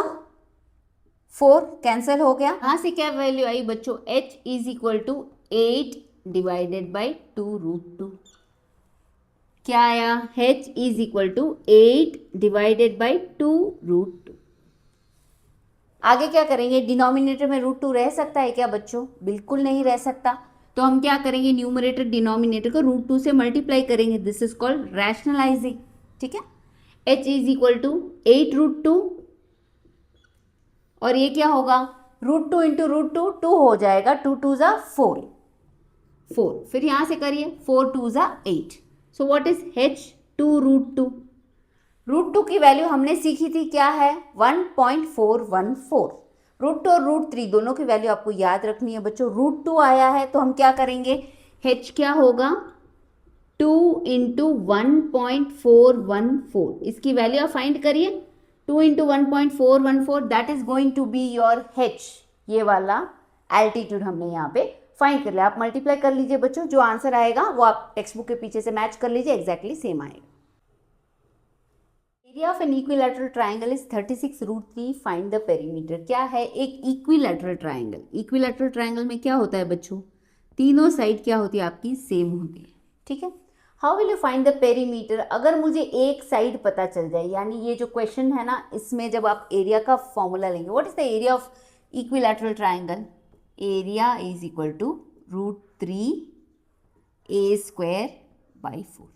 4, कैंसिल हो गया। यहाँ से क्या वैल्यू आई बच्चों, h is equal to 8 divided by 2√2। क्या आया, h is equal to 8 divided by 2√2। आगे क्या करेंगे, डिनोमिनेटर में √2 रह सकता है क्या बच्चों, बिल्कुल नहीं रह सकता। तो हम क्या करेंगे, न्यूमरेटर डिनोमिनेटर को √2 से मल्टीप्लाई करेंगे, दिस इज कॉल्ड रैशनलाइजिंग, ठीक है। h इज इक्वल टू 8√2 और ये क्या होगा, √2 इंटू √2, 2 हो जाएगा, 2 2 जा 4, फिर यहां से करिए 4 2 जा 8। सो व्हाट इज h, 2√2। √2 की वैल्यू हमने सीखी थी क्या है, 1.414। √2 और √3 दोनों की वैल्यू आपको याद रखनी है बच्चों। √2 आया है तो हम क्या करेंगे, h क्या होगा, 2 इंटू 1.414, इसकी वैल्यू आप फाइंड करिए। 2 into 1.414 that is going to be your h। ये वाला एल्टीट्यूड हमने यहाँ पे फाइंड कर लिया। आप मल्टीप्लाई कर लीजिए बच्चों, जो आंसर आएगा वो आप टेक्स्ट बुक के पीछे से मैच कर लीजिए, एग्जैक्टली सेम आएगा। Area of an equilateral triangle is 36√3, find the perimeter. क्या है, एक इक्विलैटरल ट्राइंगल। इक्विलैटरल ट्राइंगल में क्या होता है बच्चों, तीनों साइड क्या होती है आपकी, सेम होती है, ठीक है। How will you find the perimeter, अगर मुझे एक साइड पता चल जाए, यानी ये जो क्वेश्चन है ना, इसमें जब आप एरिया का फॉर्मूला लेंगे, what is the area of equilateral triangle, area is equal to √3a²/4,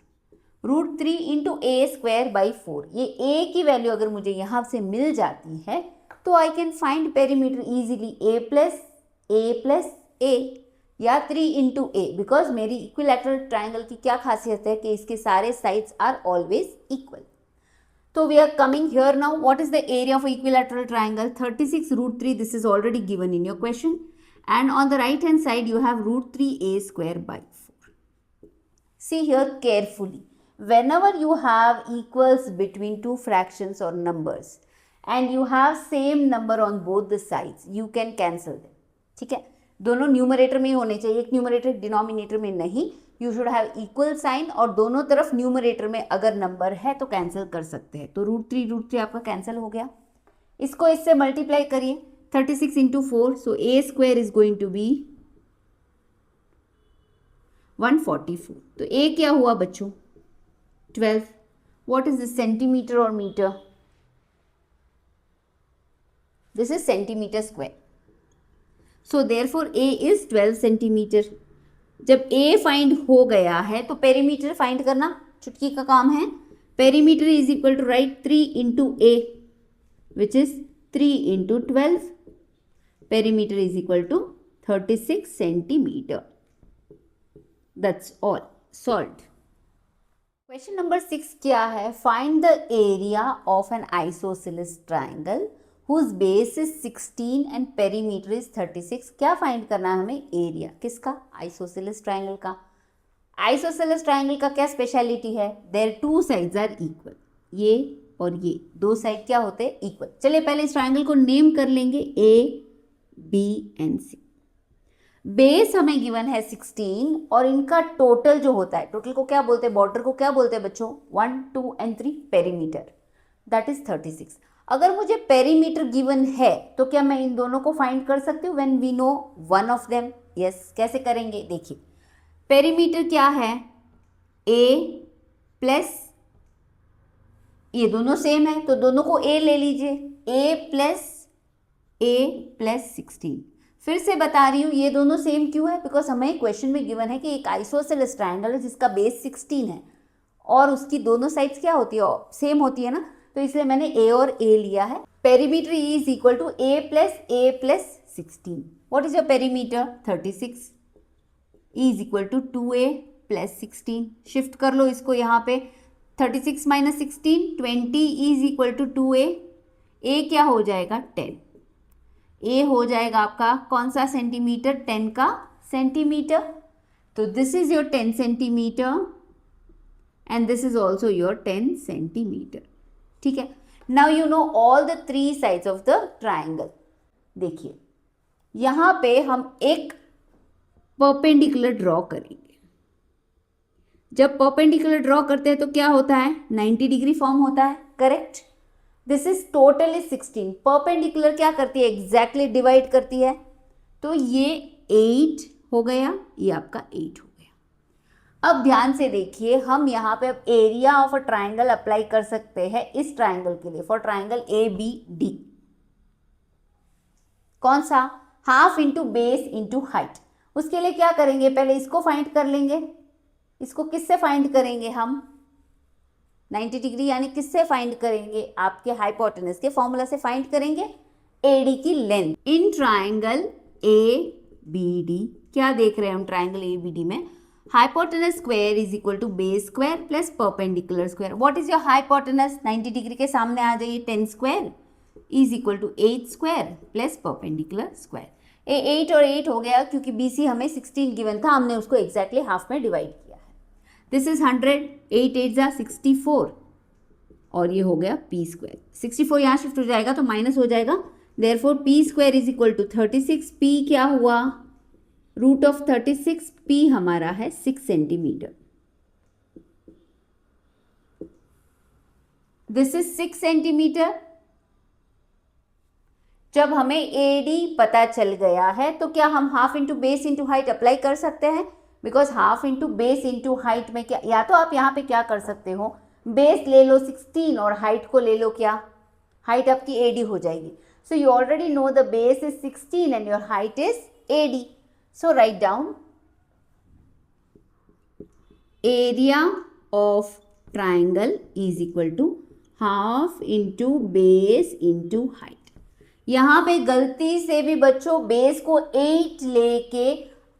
√3 into a²/4। ये a की वैल्यू अगर मुझे यहाँ से मिल जाती है तो I can find perimeter easily, a+a या 3 इंटू a, बिकॉज मेरी इक्विलैटरल ट्राइंगल की क्या खासियत है कि इसके सारे साइड्स आर ऑलवेज इक्वल। तो we are coming here now, what is the area of equilateral triangle, 36√3, this is already given in your question, and on the right hand side you have √3a²/4. See here carefully, whenever you have equals between two fractions or numbers and you have same number on both the sides, you can cancel them, ठीक है। दोनों numerator में ही होने चाहिए, एक numerator denominator में नहीं। You should have equal sign और दोनों तरफ न्यूमरेटर में अगर नंबर है तो कैंसिल कर सकते हैं। तो √3 आपका कैंसिल हो गया। इसको इससे मल्टीप्लाई करिए, 36 into 4, so a² is going to be 144। तो a क्या हुआ बच्चों, 12। what is this, सेंटीमीटर और metre, this is centimeter square, so therefore a is 12 centimetre. जब a फाइंड हो गया है तो पेरीमीटर फाइंड करना चुटकी का काम है। Perimeter is equal to right 3 into a which is 3 into 12, perimeter is equal to 36 centimeter. That's all, solved. Question number 6 क्या है, find the area of an isosceles triangle whose base is 16 and perimeter is 36। क्या find करना है हमें, area किसका, isosceles triangle का। Isosceles triangle का क्या स्पेशलिटी है, their two sides are equal, ये और ये दो साइड क्या होते हैं, इक्वल। चलिए पहले इस ट्राइंगल को नेम कर लेंगे, A B and C। Base हमें गिवन है 16 और इनका टोटल जो होता है, टोटल को क्या बोलते हैं, बॉर्डर को क्या बोलते हैं बच्चों, 1 2 and 3, पेरीमीटर, दैट इज 36। अगर मुझे पेरीमीटर गिवन है तो क्या मैं इन दोनों को फाइंड कर सकती हूँ when we know one of them, yes. कैसे करेंगे, देखिए पेरीमीटर क्या है, A प्लस, ये दोनों सेम है तो दोनों को A ले लीजिए, A प्लस 16। फिर से बता रही हूँ ये दोनों सेम क्यों है, बिकॉज हमें क्वेश्चन में गिवन है कि एक आइसोसेलेस ट्राइंगल है जिसका बेस 16 है और उसकी दोनों साइड्स क्या होती है, सेम होती है ना, तो इसलिए मैंने A और A लिया है। Perimeter is equal to A plus 16। What is your perimeter, 36 is equal to 2A plus 16। Shift कर लो इसको यहाँ पे, 36 minus 16, 20 is equal to 2A। A क्या हो जाएगा, 10। A हो जाएगा आपका कौन सा सेंटीमीटर, 10 का सेंटीमीटर। तो this is your 10 centimetre and this is also your 10 centimeter. ठीक है. Now you know all the three sides of the triangle. देखिए यहाँ पे हम एक परपेंडिकुलर ड्रॉ करेंगे. जब परपेंडिकुलर ड्रॉ करते हैं तो क्या होता है, 90 डिग्री फॉर्म होता है, correct. This is total is 16. Perpendicular क्या करती है, एग्जैक्टली डिवाइड करती है. तो ये 8 हो गया, ये आपका 8 हो गया. अब ध्यान से देखिए, हम यहाँ पे अब area of a triangle apply कर सकते हैं इस ट्राइंगल के लिए, फॉर ट्राइंगल ABD. कौन सा, half into base into height. उसके लिए क्या करेंगे, पहले इसको फाइंड कर लेंगे. इसको किससे फाइंड करेंगे हम, 90 डिग्री यानी किससे फाइंड करेंगे, आपके हाइपोटेनस के फॉर्मूला से फाइंड करेंगे AD की लेंथ. इन ट्राइंगल ABD क्या देख रहे हैं हम, ट्राइंगल ABD में hypotenuse square is equal to base square plus perpendicular square. What is your hypotenuse, 90 degree के सामने आ जाइए, 10 square is equal to 8 square plus perpendicular square. 8 और 8 हो गया, क्योंकि BC हमें 16 गिवन था, हमने उसको एग्जैक्टली हाफ में डिवाइड किया है. दिस इज 100, 8 8 जा 64 और ये हो गया P स्क्वायर. 64 यहाँ शिफ्ट हो जाएगा तो माइनस हो जाएगा. Therefore P square is equal to 36. P क्या हुआ, रूट ऑफ 36. P हमारा है 6 सेंटीमीटर. This is 6 centimetre. जब हमें AD पता चल गया है तो क्या हम half into base into height apply कर सकते हैं, because half into base into height में क्या, या तो आप यहाँ पे क्या कर सकते हो, बेस ले लो 16 और हाइट को ले लो क्या, हाइट आपकी AD हो जाएगी. So you already know the base is 16 and your height is AD. So write down area of triangle is equal to half into base into height. यहाँ पे गलती से भी बच्चों बेस को 8 लेके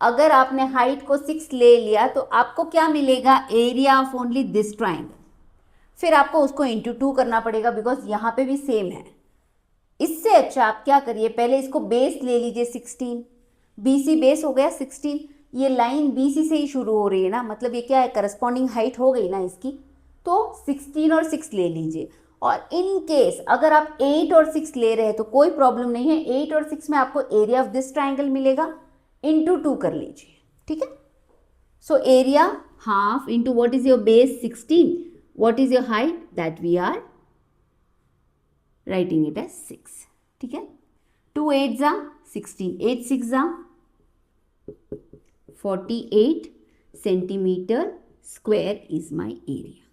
अगर आपने हाइट को 6 ले लिया तो आपको क्या मिलेगा, area of only this triangle. फिर आपको उसको इंटू 2 करना पड़ेगा, बिकॉज यहाँ पे भी सेम है. इससे अच्छा आप क्या करिए, पहले इसको बेस ले लीजिए 16, BC बेस हो गया 16. ये लाइन BC से ही शुरू हो रही है ना, मतलब ये क्या है, करस्पॉन्डिंग हाइट हो गई ना इसकी. तो 16 और 6 ले लीजिए. और इन केस अगर आप 8 और 6 ले रहे हैं तो कोई प्रॉब्लम नहीं है, 8 और 6 में आपको एरिया ऑफ दिस ट्राइंगल मिलेगा, इंटू 2 कर लीजिए. ठीक है. So area half into what is your base 16, what is your height, that we are writing it as 6. ठीक है. 2 8 जा 16, 8 6 जा 48 centimetre square is my area.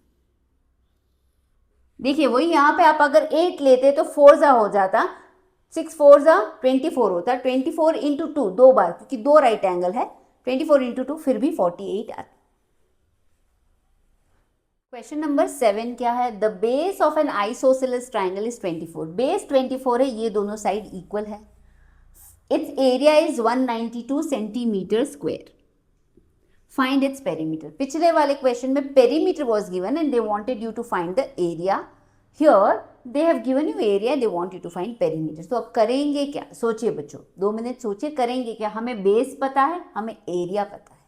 देखिए वही यहाँ पे आप अगर 8 लेते तो 4 जा हो जाता, 6 4 जा 24 होता, 24 इंटू 2 दो बार, क्योंकि 2 राइट एंगल है, 24 इंटू 2 फिर भी 48 आता. क्वेश्चन नंबर 7 क्या है, the base of an isosceles triangle is 24. Base 24 है, ये दोनों साइड इक्वल है. Its area is 192 centimetre square. Find its perimeter. पिछले वाले क्वेश्चन में perimeter was given and they wanted you to find the area. Here they have given you area, they want you to find perimeter. तो अब करेंगे क्या, सोचिए बच्चों, 2 minute सोचिए, करेंगे क्या. हमें बेस पता है, हमें एरिया पता है,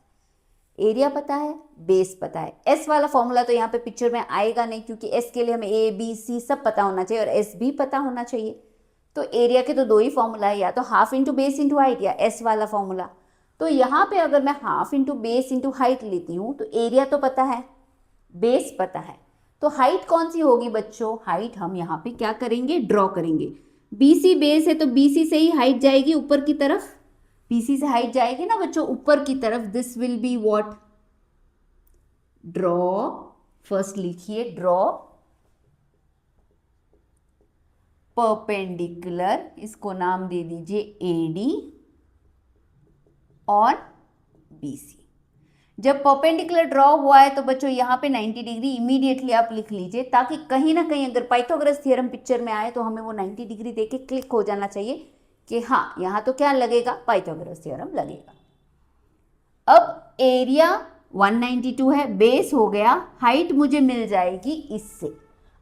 एरिया पता है, बेस पता है. एस वाला फॉर्मूला तो यहाँ पे पिक्चर में आएगा नहीं, क्योंकि एस के लिए हमें ABC सब पता होना चाहिए और एस भी पता होना चाहिए. तो एरिया के तो 2 ही फॉर्मूला है, या तो half into base into height या एस वाला फॉर्मूला. तो यहाँ पे अगर मैं half into base into height लेती हूँ तो एरिया तो पता है, बेस पता है, तो हाइट कौन सी होगी बच्चों, हाइट हम यहाँ पे क्या करेंगे, ड्रॉ करेंगे. BC बेस है तो BC से ही हाइट जाएगी ऊपर की तरफ, BC से हाइट जाएगी ना बच्चों ऊपर की तरफ. This will be what, draw. First लिखिए ड्रॉ परपेंडिकुलर, इसको नाम दे दीजिए AD और BC. जब परपेंडिकुलर ड्रॉ हुआ है तो बच्चों यहाँ पे 90 डिग्री इमीडिएटली आप लिख लीजिए, ताकि कहीं ना कहीं अगर पाइथागोरस थ्योरम पिक्चर में आए तो हमें वो 90 डिग्री देके क्लिक हो जाना चाहिए कि हाँ यहाँ तो क्या लगेगा, पाइथागोरस थ्योरम लगेगा. अब एरिया 192 है, बेस हो गया, हाइट मुझे मिल जाएगी इससे.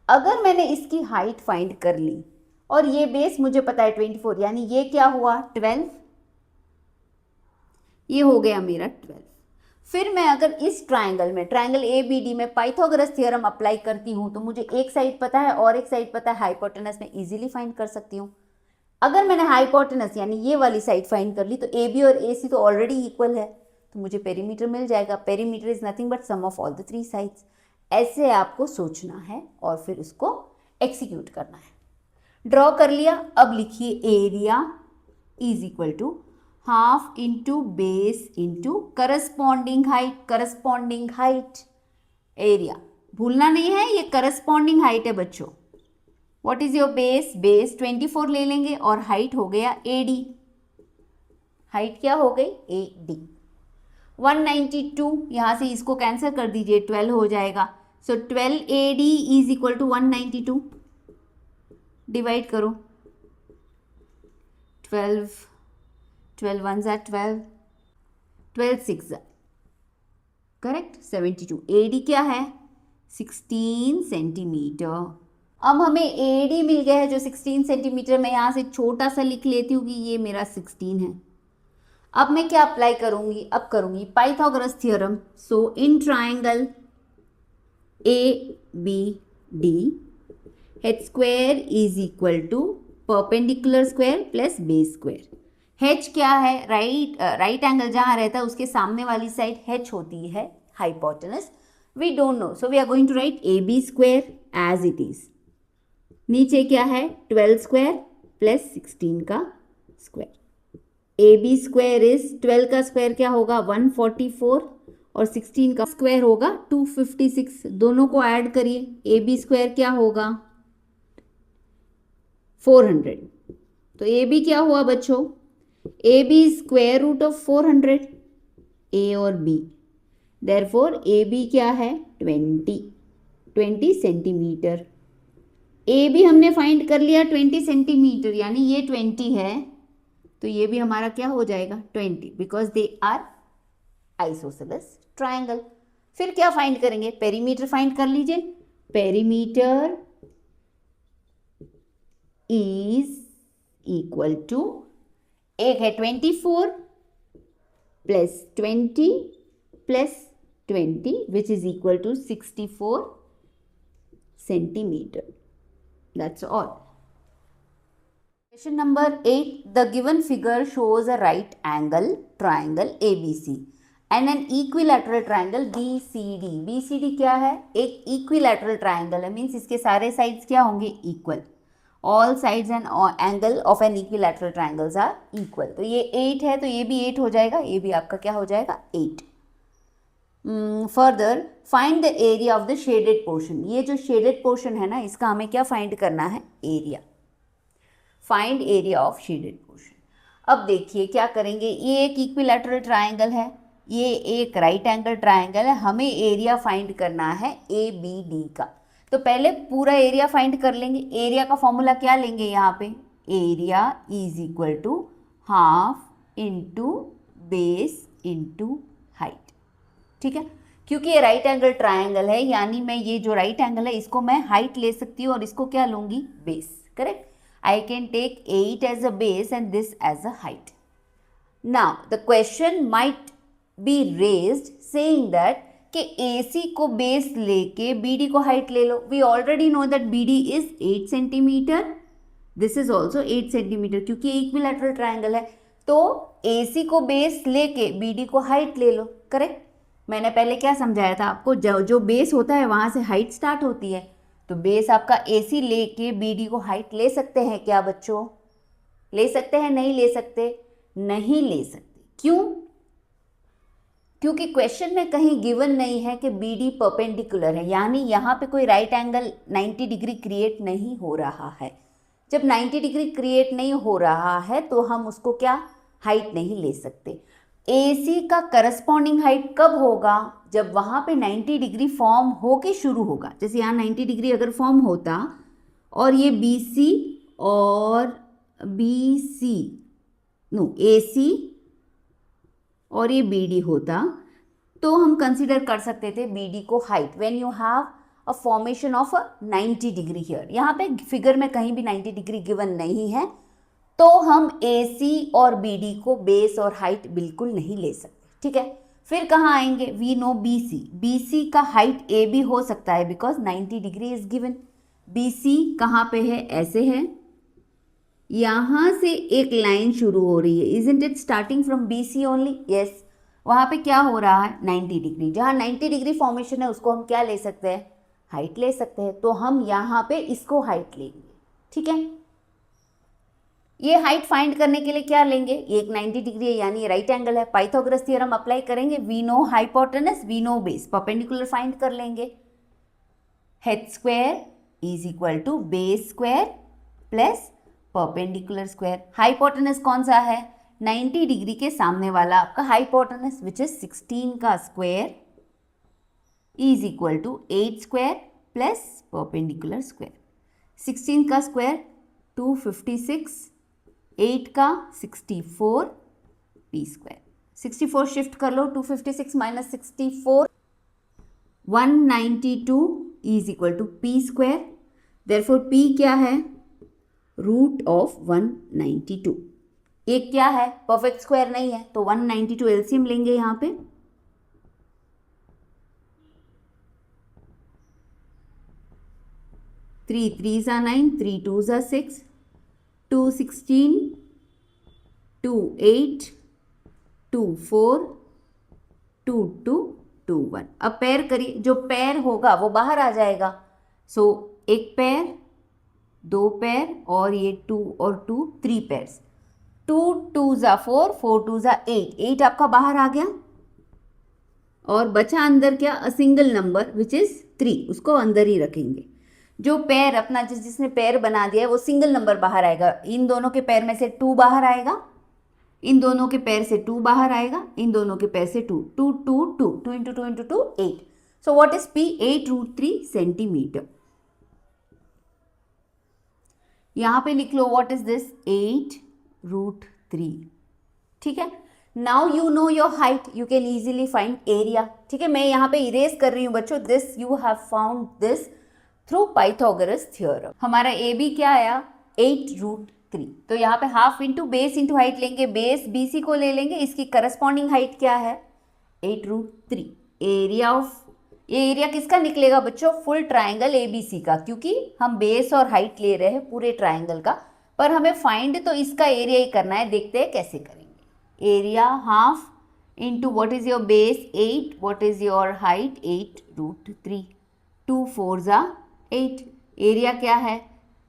अगर मैंने इसकी हाइट फाइंड कर ली और ये बेस मुझे पता है 24, यानी ये क्या हुआ 12, ये हो गया मेरा 12. फिर मैं अगर इस ट्राइंगल में, ट्राइंगल ए बी डी में पाइथागोरस थ्योरम अप्लाई करती हूँ तो मुझे एक साइड पता है और एक साइड पता है हाइपोटेनस, में इजीली फाइंड कर सकती हूँ। अगर मैंने हाइपोटेनस यानी ये वाली साइड फाइंड कर ली तो ए बी और ए सी तो ऑलरेडी इक्वल है, तो मुझे पेरीमीटर मिल जाएगा। Perimeter is nothing but sum of all the three sides. ऐसे आपको सोचना है और फिर उसको एक्सिक्यूट करना है। ड्रॉ कर लिया, अब लिखिए area is equal to half into base into corresponding height. Corresponding height area भूलना नहीं है, ये करस्पॉन्डिंग हाइट है बच्चों। What is your base? Base 24 ले लेंगे और हाइट हो गया AD। हाइट क्या हो गई? AD। 192, यहाँ से इसको कैंसिल कर दीजिए, 12 हो जाएगा। So 12 AD is equal to 192। Divide करो, 12 1 ज़ा 12, 12 6 ज़ा करेक्ट 72। AD क्या है? 16 सेंटीमीटर। अब हमें AD मिल गया है जो 16 सेंटीमीटर। मैं यहाँ से छोटा सा लिख लेती हूँ कि ये मेरा 16 है। अब मैं क्या अप्लाई करूँगी? अब करूँगी Pythagoras theorem. So in triangle ABD h square is equal to perpendicular square plus base square. h क्या है? राइट एंगल जहाँ रहता है उसके सामने वाली साइड h होती है hypotenuse. We don't know, so we are going to write AB square as it is. नीचे क्या है? 12 स्क्वायर प्लस 16 का स्क्वायर। AB स्क्वायर इज 12 का स्क्वायर क्या होगा? 144 और 16 का स्क्वायर होगा 256। दोनों को ऐड करिए, AB स्क्वायर क्या होगा? 400। तो AB क्या हुआ बच्चों? AB square root of 400, A और B। देयरफॉर AB क्या है? 20 सेंटीमीटर। AB हमने फाइंड कर लिया 20 सेंटीमीटर, यानी ये 20 है तो ये भी हमारा क्या हो जाएगा? 20, because they are isosceles triangle. फिर क्या फाइंड करेंगे? पेरीमीटर फाइंड कर लीजिए। पेरीमीटर इज इक्वल टू, एक है 24 plus 20 plus 20 which is equal to 64 centimetre. That's all. Question number 8. The given figure shows a right angle triangle ABC and an equilateral triangle BCD. BCD क्या है? एक equilateral triangle है, means इसके सारे sides क्या होंगे? Equal. All sides and angle of an equilateral triangles are equal. तो ये 8 है तो ये भी 8 हो जाएगा, ये भी आपका क्या हो जाएगा? 8. Further, find the area of the shaded portion. ये जो shaded portion है ना, इसका हमें क्या find करना है? Area. Find area of shaded portion. अब देखिए क्या करेंगे, ये एक इक्विलैटरल ट्राइंगल है, ये एक राइट एंगल ट्राइंगल है, हमें एरिया फाइंड करना है ABD का। तो पहले पूरा एरिया फाइंड कर लेंगे। एरिया का फॉर्मूला क्या लेंगे यहाँ पे? Area is equal to half into base into height. ठीक है, क्योंकि ये राइट एंगल ट्राइंगल है यानी मैं ये जो राइट एंगल है इसको मैं हाइट ले सकती हूँ और इसको क्या लूँगी? Base. Correct, I can take 8 as a base and this as a height. Now, the question might be raised saying that कि AC को बेस लेके BD को हाइट ले लो। We already know that BD is 8 centimeter. This is also 8 centimeter क्योंकि equilateral triangle है। तो AC को base लेके BD को हाइट ले लो। करेक्ट, मैंने पहले क्या समझाया था आपको? जो बेस होता है वहाँ से हाइट स्टार्ट होती है, तो बेस आपका AC लेके BD को हाइट ले सकते हैं क्या बच्चों? ले सकते हैं? नहीं ले सकते? नहीं ले सकते। क्यों? क्योंकि क्वेश्चन में कहीं गिवन नहीं है कि BD परपेंडिकुलर है, यानी यहाँ पे कोई राइट एंगल 90 डिग्री क्रिएट नहीं हो रहा है। जब 90 डिग्री क्रिएट नहीं हो रहा है तो हम उसको क्या हाइट नहीं ले सकते। AC का करस्पॉन्डिंग हाइट कब होगा? जब वहाँ पे 90 डिग्री फॉर्म होके शुरू होगा। जैसे यहाँ 90 डिग्री अगर फॉर्म होता और ये BC और AC और ये BD होता तो हम कंसिडर कर सकते थे BD को height when you have a formation of a 90 degree here. यहाँ पे फिगर में कहीं भी 90 डिग्री गिवन नहीं है तो हम AC और BD को बेस और हाइट बिल्कुल नहीं ले सकते। ठीक है, फिर कहाँ आएंगे, we know B C, B C का हाइट ए भी हो सकता है because 90 degree is given. B C कहाँ पे है, ऐसे है, यहां से एक लाइन शुरू हो रही है, isn't it starting from B C only, yes. वहां पे क्या हो रहा है, 90 डिग्री, जहां 90 डिग्री फॉर्मेशन है उसको हम क्या ले सकते हैं, हाइट ले सकते हैं, तो हम यहाँ पे इसको हाइट लेंगे, ठीक है। ये हाइट फाइंड करने के लिए क्या लेंगे, ये एक 90 डिग्री है यानी राइट एंगल है, पाइथागोरस थ्योरम अप्लाई करेंगे, we know hypotenuse, we know base, perpendicular find कर लेंगे, head square is equal to base square plus perpendicular square. Hypotenuse कौन सा है, 90 डिग्री के सामने वाला आपका हाइपोटेनस विच इज 16 का square is equal to 8 square plus perpendicular square. 16 का स्क्वायर 256, 8 का 64, पी स्क्वायर। 64 शिफ्ट कर लो, 256 minus 64, 192 is equal to P square. Therefore P क्या है, रूट ऑफ 192। एक क्या है, परफेक्ट स्क्वायर नहीं है, तो 192 एलसीएम लेंगे यहाँ पे, थ्री थ्री ज़ा 9, 3 2 ज़ा 6, 2 16, 2 8, 2 4, 2 2 2 1। अब पेयर करिए, जो पेयर होगा वो बाहर आ जाएगा, सो एक पेयर, दो पेयर और ये 2 और 2, 3 पेयर्स, 2 2 ज़ा 4, 4 2 ज़ा 8, 8 आपका बाहर आ गया और बचा अंदर क्या, a single number which is 3, उसको अंदर ही रखेंगे। जो पेयर अपना जिसने पेयर बना दिया है वो सिंगल नंबर बाहर आएगा, इन दोनों के पेयर में से 2 बाहर आएगा, इन दोनों के पेयर से 2 बाहर आएगा, इन दोनों के पेयर से 2, 2 2 2, 2 into 2 into 2 8। So what is P, 8√3 centimetre. यहां पे लिख लो व्हाट इज दिस, 8√3, ठीक है। Now you know your height, you can easily find area, ठीक है। मैं यहाँ पे इरेज कर रही हूँ बच्चों, this you have found this through Pythagoras theorem. हमारा ए बी क्या आया, 8√3, तो यहाँ पे half into base into height लेंगे, बेस BC को ले लेंगे, इसकी करस्पॉन्डिंग हाइट क्या है, 8√3। एरिया ऑफ, ये एरिया किसका निकलेगा बच्चों, फुल ट्राइंगल ABC का, क्योंकि हम बेस और हाइट ले रहे हैं पूरे ट्राइंगल का, पर हमें फाइंड तो इसका एरिया ही करना है, देखते हैं कैसे करेंगे। Area half into what is your base 8, what is your height 8√3, 2 4 ज़ा 8। एरिया क्या है,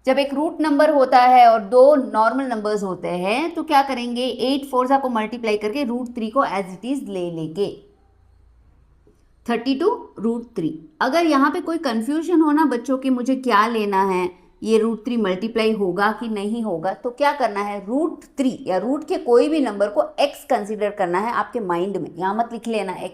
जब एक रूट नंबर होता है और दो नॉर्मल नंबर्स होते हैं तो क्या करेंगे, 8 4 ज़ा को मल्टीप्लाई करके √3 को एज इट इज ले लेंगे, 32√3। अगर यहाँ पे कोई कंफ्यूजन हो ना बच्चों कि मुझे क्या लेना है, ये √3 मल्टीप्लाई होगा कि नहीं होगा, तो क्या करना है, √3 या रूट के कोई भी नंबर को x कंसीडर करना है आपके माइंड में, यहाँ मत लिख लेना x।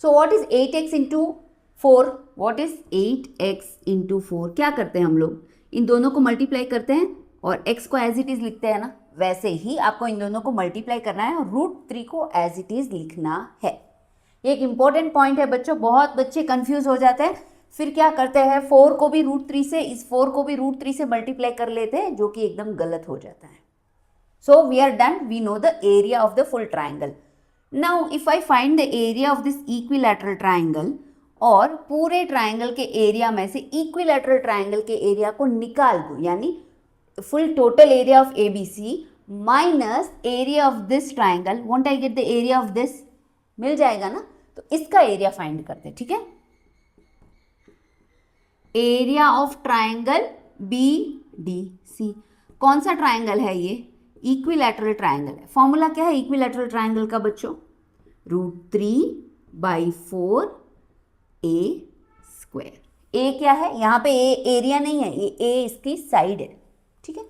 So what is 8x into 4, what is 8x into 4, क्या करते हैं हम लोग, इन दोनों को मल्टीप्लाई करते हैं और x को एज इट इज लिखते हैं ना, वैसे ही आपको इन दोनों को मल्टीप्लाई करना है और √3 को एज इट इज लिखना है। एक इंपॉर्टेंट पॉइंट है बच्चों, बहुत बच्चे कंफ्यूज हो जाते हैं, फिर क्या करते हैं 4 को भी √3 से, इस 4 को भी √3 से मल्टीप्लाई कर लेते हैं, जो कि एकदम गलत हो जाता है। So we are done, we know the area of the full triangle. Now if I find the area of this equilateral triangle, और पूरे ट्राइंगल के एरिया में से इक्विलैटरल ट्राइंगल के एरिया को निकाल दूं, यानी full total area of ABC minus area of this triangle, won't I get the area of this, मिल जाएगा ना, तो इसका एरिया फाइंड करते हैं, ठीक है। एरिया ऑफ ट्राइंगल BDC, कौन सा ट्राइंगल है ये, इक्विलैटरल ट्राइंगल है। फॉर्मूला क्या है इक्विलैटरल ट्राइंगल का बच्चों, √3/4 A²। ए क्या है, यहाँ पे एरिया नहीं है, ये ए इसकी साइड है, ठीक है।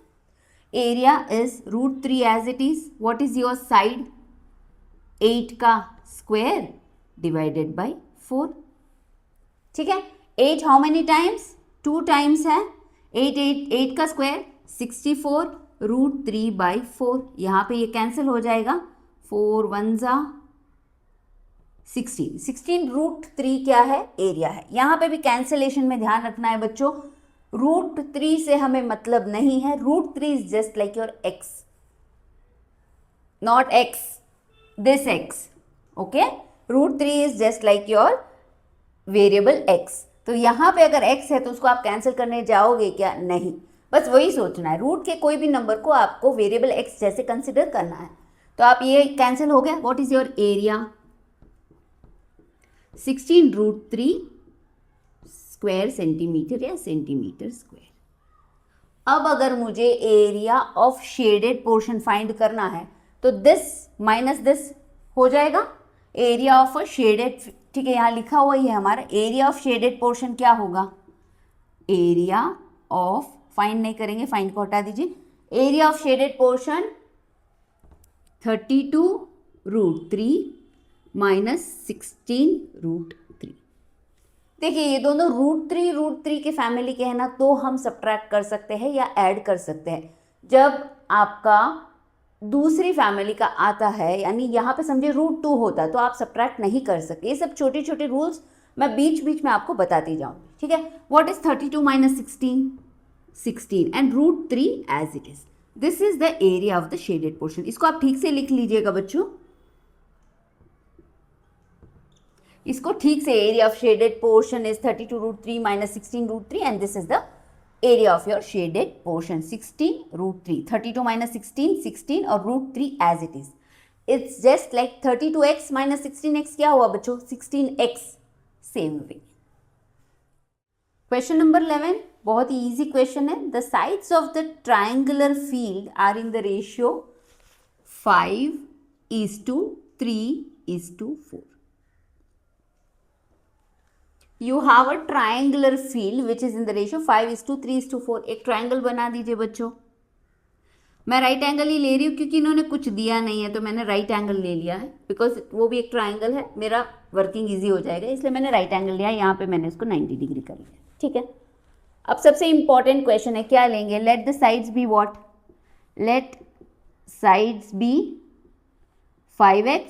Area is √3 as it is, what is your side, 8 का स्क्वायर डिवाइडेड बाय 4, ठीक है। 8 हाउ मेनी टाइम्स, 2 टाइम्स है, 8 का स्क्वायर 64, √3/4, यहाँ पे ये कैंसिल हो जाएगा, 4 1 ज़ा 16, 16 √3 क्या है, एरिया है। यहाँ पे भी कैंसिलेशन में ध्यान रखना है बच्चों, √3 से हमें मतलब नहीं है, √3 is just like your x, not x, this x, okay. √3 is just like your variable x। तो यहाँ पे अगर x है तो उसको आप कैंसिल करने जाओगे क्या? नहीं, बस वही सोचना है, रूट के कोई भी नंबर को आपको वेरिएबल x जैसे कंसिडर करना है। तो आप ये कैंसिल हो गया। What is your area? 16√3 square centimetre या सेंटीमीटर स्क्वायर। अब अगर मुझे area of shaded portion find करना है तो दिस माइनस दिस हो जाएगा, एरिया ऑफ अ शेडेड, ठीक है, यहाँ लिखा हुआ ही है हमारा एरिया ऑफ शेडेड पोर्शन क्या होगा? एरिया ऑफ, फाइंड नहीं करेंगे, फाइंड को हटा दीजिए, area of shaded portion 32√3 minus 16√3। देखिए ये दोनों √3 के फैमिली के हैं ना, तो हम सब्ट्रैक्ट कर सकते हैं या ऐड कर सकते हैं। जब आपका दूसरी फैमिली का आता है, यानी यहाँ पे समझिए √2 होता तो आप सब्ट्रैक्ट नहीं कर सकते। ये सब छोटे छोटे रूल्स मैं बीच बीच में आपको बताती जाऊँगी, ठीक है। What is 32 minus 16? 16 and √3 as it is. This is the area of the shaded portion. इसको आप ठीक से लिख लीजिएगा बच्चों, इसको ठीक से, area of shaded portion is 32√3 minus 16√3 and this is the area of your shaded portion 16√3। 32 minus 16 16 और √3 as it is. It's just like 32x minus 16x क्या हुआ बच्चों? 16x। Same way. Question number 11 बहुत ही इजी क्वेश्चन है। The sides of the triangular field are in the ratio 5:3:4। You have a triangular field which is in the ratio 5:3:4। एक triangle बना दीजिए बच्चों। मैं राइट एंगल ही ले रही हूँ क्योंकि इन्होंने कुछ दिया नहीं है, तो मैंने राइट एंगल ले लिया है, बिकॉज वो भी एक ट्राइंगल है, मेरा वर्किंग इजी हो जाएगा, इसलिए मैंने राइट एंगल लिया। यहाँ पे मैंने इसको 90 डिग्री कर लिया, ठीक है। अब सबसे इंपॉर्टेंट क्वेश्चन है, क्या लेंगे? Let the sides be what? Let sides be 5x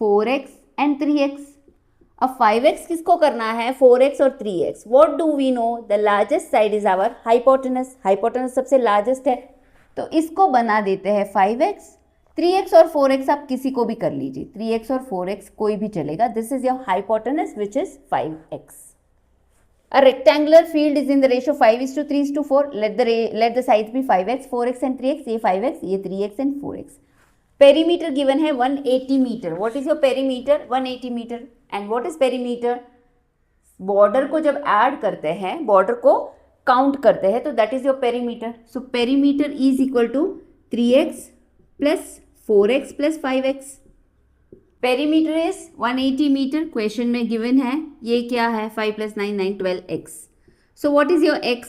4x and 3x। अब 5x किसको करना है? 4x और 3x। What do we know? The largest side is our hypotenuse. Hypotenuse सबसे लार्जेस्ट है, तो इसको बना देते हैं 5x। 3x और 4x आप किसी को भी कर लीजिए, 3x और 4x कोई भी चलेगा। This is your hypotenuse which is 5x। A rectangular field is in the ratio 5:3:4. Let the sides be 5x 4x and 3x। ये 5x, ये 3x and 4x। Perimeter given है 180 metre. What is your perimeter? 180 metre. And what is perimeter? Border को जब add करते हैं, border को count करते हैं, तो that is your perimeter. So perimeter is equal to 3x plus 4x plus 5x। Perimeter is 180 metre, question में given है। ये क्या है? 5 + 9 9 12x। So what is your x?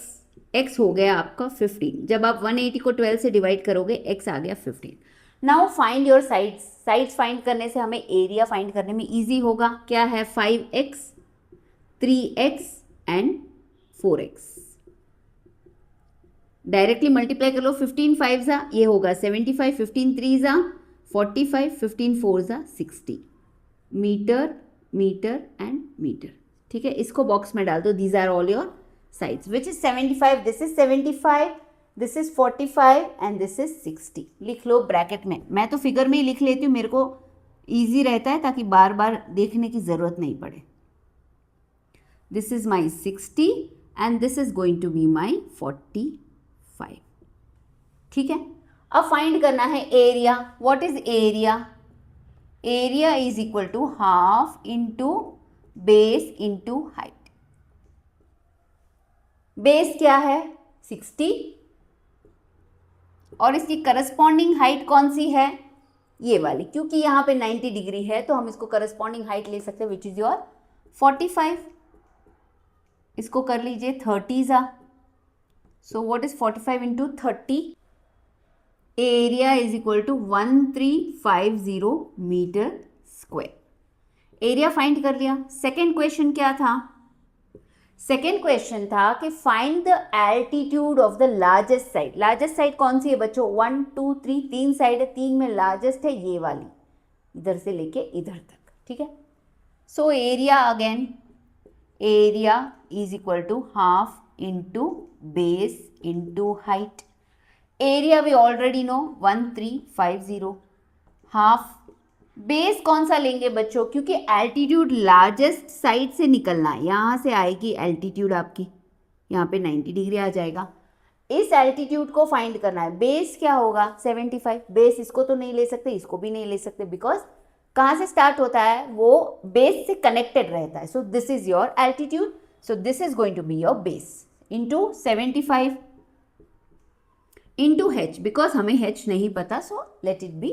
x हो गया आपका 15। जब आप 180 को 12 से डिवाइड करोगे, x आ गया 15। Now find your sides. Sides find करने से हमें एरिया फाइंड करने में इजी होगा। क्या है? 5x 3x and 4x। Directly multiply कर लो। 15 5 ये होगा 75, 15 3 45, 15 4 60 मीटर मीटर एंड मीटर, ठीक है। इसको बॉक्स में डाल दो। These are all your sides which is 75, this is 75, this is 45 and this is 60। लिख लो ब्रैकेट में। मैं तो फिगर में ही लिख लेती हूँ, मेरे को ईजी रहता है ताकि बार बार देखने की ज़रूरत नहीं पड़े। This is my 60 and this is going to be my 45, ठीक है। अब फाइंड करना है area. What is area? Area is equal to half into base into height. Base क्या है? 60 और इसकी करस्पॉन्डिंग हाइट कौन सी है? ये वाली, क्योंकि यहाँ पे 90 डिग्री है तो हम इसको करस्पॉन्डिंग हाइट ले सकते हैं विच इज योर 45। इसको कर लीजिए 30 so what is 45 into 30? Area is equal to 1350 metre square. Area find कर लिया। सेकेंड क्वेश्चन क्या था? सेकेंड क्वेश्चन था कि find the altitude of the largest side. Largest side कौन सी है बच्चों? 1 2 3 तीन साइड है, तीन में लार्जेस्ट है ये वाली, इधर से लेके इधर तक, ठीक है। So area again, area is equal to half into base into height. Area we already know 1350, half base कौन सा लेंगे बच्चों, क्योंकि एल्टीट्यूड लार्जेस्ट साइड से निकलना है, यहाँ से आएगी एल्टीट्यूड आपकी, यहाँ पे 90 डिग्री आ जाएगा। इस एल्टीट्यूड को फाइंड करना है। बेस क्या होगा 75। बेस इसको तो नहीं ले सकते, इसको भी नहीं ले सकते, बिकॉज कहाँ से स्टार्ट होता है, वो बेस से कनेक्टेड रहता है। So this is your altitude, so this is going to be your base into 75 into h, because हमें h नहीं पता, so let it be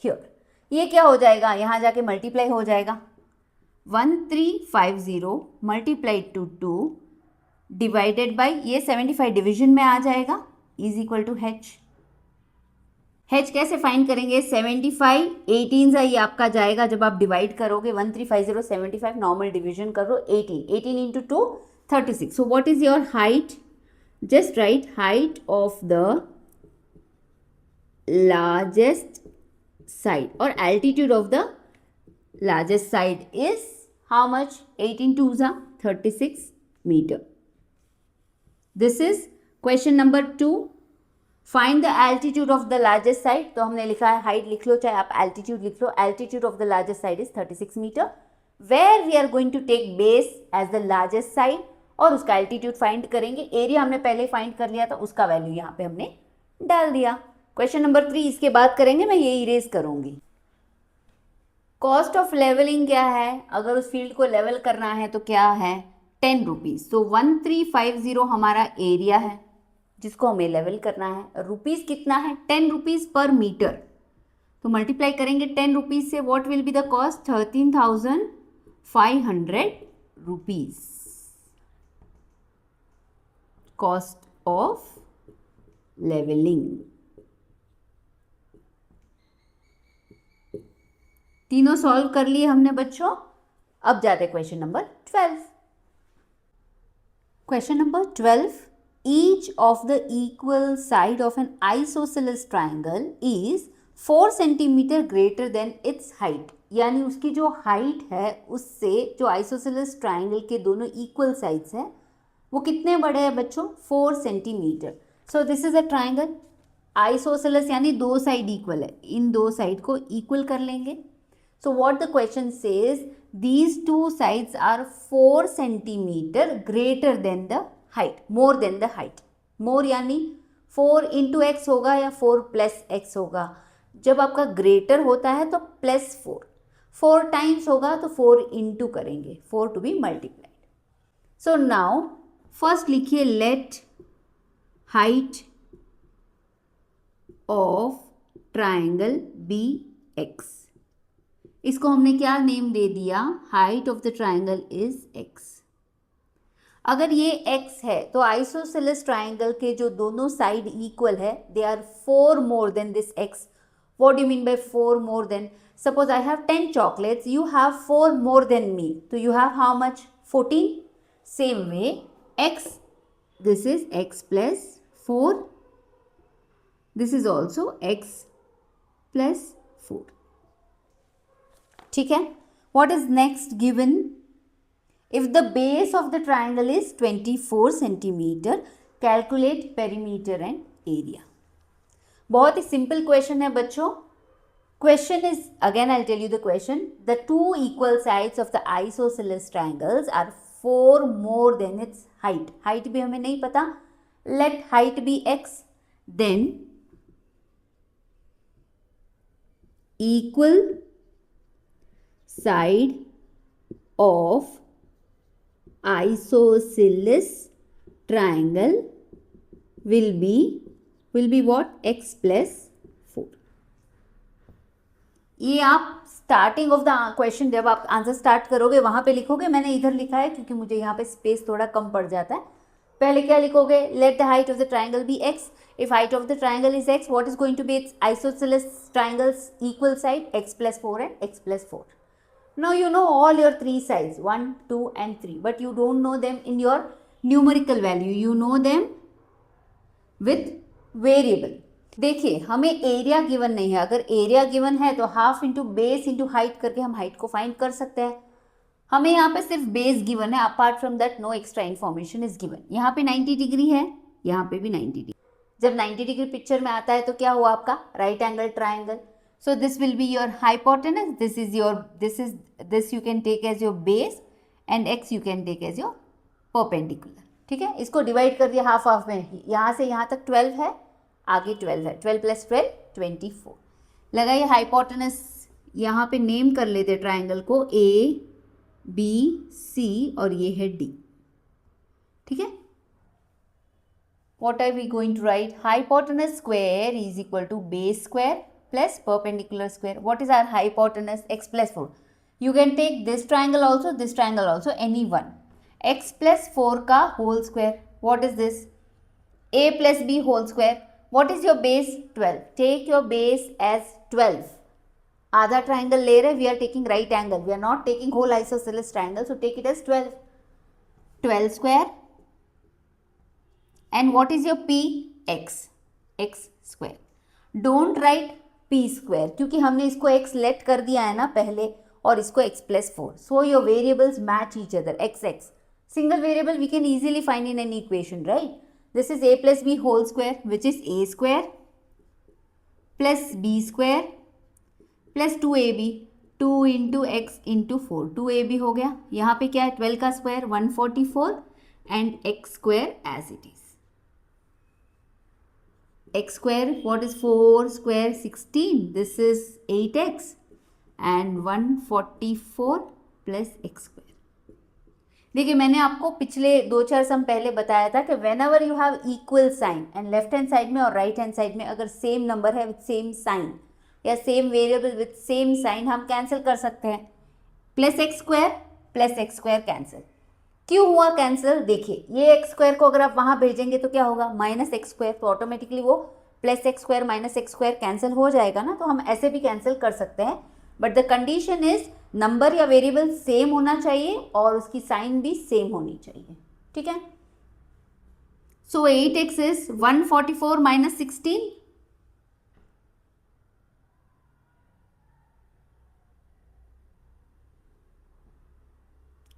here. ये क्या हो जाएगा, यहाँ जाके मल्टीप्लाई हो जाएगा, 1350 मल्टीप्लाइड टू 2 डिवाइडेड बाई, ये 75 डिवीजन में आ जाएगा, is equal to h। h कैसे फाइंड करेंगे, 75 18 सा ये आपका जाएगा, जब आप डिवाइड करोगे 1350 75 नॉर्मल डिवीजन करो 18 into 2 36। So what is your height, just write height of the largest side or altitude of the largest side is how much, 18 twos are 36 meter. This is question number 2. Find the altitude of the largest side. तो हमने लिखा है height लिख लो, चाहे आप altitude लिख लो, altitude of the largest side is 36 meter, where we are going to take base as the largest side और उसका एल्टीट्यूड फाइंड करेंगे। एरिया हमने पहले फाइंड कर लिया था, उसका वैल्यू यहाँ पे हमने डाल दिया। क्वेश्चन नंबर 3 इसके बाद करेंगे, मैं ये इरेज करूंगी। कॉस्ट ऑफ लेवलिंग क्या है, अगर उस फील्ड को लेवल करना है तो क्या है, 10 रुपीज। तो 1350 हमारा एरिया है जिसको हमें लेवल करना है, रुपीज कितना है 10 रुपीज पर मीटर, तो मल्टीप्लाई करेंगे 10 रुपीज से, what will be the cost, 13,500 rupees cost of levelling. तीनों सॉल्व कर लिए हमने बच्चों। अब जाते question number 12। Question number 12, each of the equal side of an isosceles triangle is 4 centimetre greater than its height, यानी उसकी जो हाइट है उससे जो आइसोसेलेस ट्राइंगल के दोनों इक्वल साइड्स हैं वो कितने बड़े हैं बच्चों, 4 centimetre. So this is a triangle, isosceles यानी दो साइड इक्वल है, इन दो साइड को इक्वल कर लेंगे। So what the question says, these two sides are 4 centimetre greater than the height, more than the height. More यानी 4 इंटू एक्स होगा या 4 प्लस एक्स होगा। जब आपका ग्रेटर होता है तो प्लस 4 टाइम्स होगा तो 4 इंटू करेंगे, 4 to be multiplied. So now first लिखिए, let height of triangle be X. इसको हमने क्या नेम दे दिया, height of the triangle is X. अगर ये x है तो आइसोसेलेस ट्राइंगल के जो दोनों साइड इक्वल है, they are 4 more than this x। What do you mean by 4 more than, suppose I have 10 chocolates, you have 4 more than me, so you have how much, 14। same way x, this is x plus 4, this is also x plus 4, ठीक है। what is next given, if the base of the triangle is 24 centimeter, calculate perimeter and area। बहुत ही simple question है बच्चों। Question is, again I'll tell you the question, the two equal sides of the isosceles triangles are 4 more than its height। height भी हमें नहीं पता, let height be x, then equal side of isosceles triangle will be what, x plus 4। ये आप starting of the question जब आप answer start करोगे वहां पे लिखोगे, मैंने इधर लिखा है क्योंकि मुझे यहाँ पे स्पेस थोड़ा कम पड़ जाता है। पहले क्या लिखोगे, let the height of the triangle be x, if height of the triangle is x, what is going to be its isosceles triangle's equal side, x plus 4 and x plus 4। Now you know all your 3 sides, 1, 2 and 3, but you don't know them in your numerical value, you know them with variable। देखिए हमें area given नहीं है, अगर area given है तो half into base into height करके हम height को फाइंड कर सकते हैं। हमें यहाँ पे सिर्फ बेस गिवन है, apart from that no extra information is given. यहाँ पे 90 डिग्री है, यहाँ पे भी 90 डिग्री। जब 90 डिग्री पिक्चर में आता है तो क्या हुआ आपका right angle triangle. So this will be your hypotenuse, this you can take as your base and x you can take as your perpendicular. ठीक है, इसको डिवाइड कर दिया हाफ हाफ में, यहाँ से यहाँ तक 12 है, आगे 12 है, 12 प्लस 12 24. लगाइए हाइपोटेनस, यहाँ पे नेम कर लेते ट्राइंगल को ए बी सी और ये है डी. ठीक है, what are we going to write? Hypotenuse square is equal to base square plus perpendicular square. What is our hypotenuse? X plus 4. You can take this triangle also, any one. X plus 4 का whole square. What is this? A plus B whole square. What is your base? 12. Take your base as 12. आधा triangle ले रहे, we are taking right angle. We are not taking whole isosceles triangle, so take it as 12. 12 square. And what is your P? X. X square. Don't write P square क्योंकि हमने इसको X let कर दिया है ना पहले और इसको X plus 4. So your variables match each other. X, X. Single variable we can easily find in any equation, right? This is A plus B whole square, which is A square plus B square plus 2AB. 2 into X into 4. 2AB हो गया. यहाँ पे क्या है? 12 का square 144 and X square as it is. X square, what is 4 square? 16. This is 8x and 144 plus x square. देखिए मैंने आपको पिछले 2-4 सम पहले बताया था कि whenever you have equal sign and left hand side में और राइट हैंड साइड में अगर सेम नंबर है विथ सेम साइन या same variable with same sign हम कैंसिल कर सकते हैं. Plus x square cancel. क्यों हुआ कैंसिल? देखिए ये एक्स स्क्वायर को अगर आप वहाँ भेजेंगे तो क्या होगा? माइनस एक्स स्क्वायर, तो ऑटोमेटिकली वो plus x square minus x square cancel हो जाएगा ना. तो हम ऐसे भी कैंसिल कर सकते हैं, but the condition is number या वेरिएबल सेम होना चाहिए और उसकी साइन भी सेम होनी चाहिए. ठीक है, सो 8x is 144 minus 16.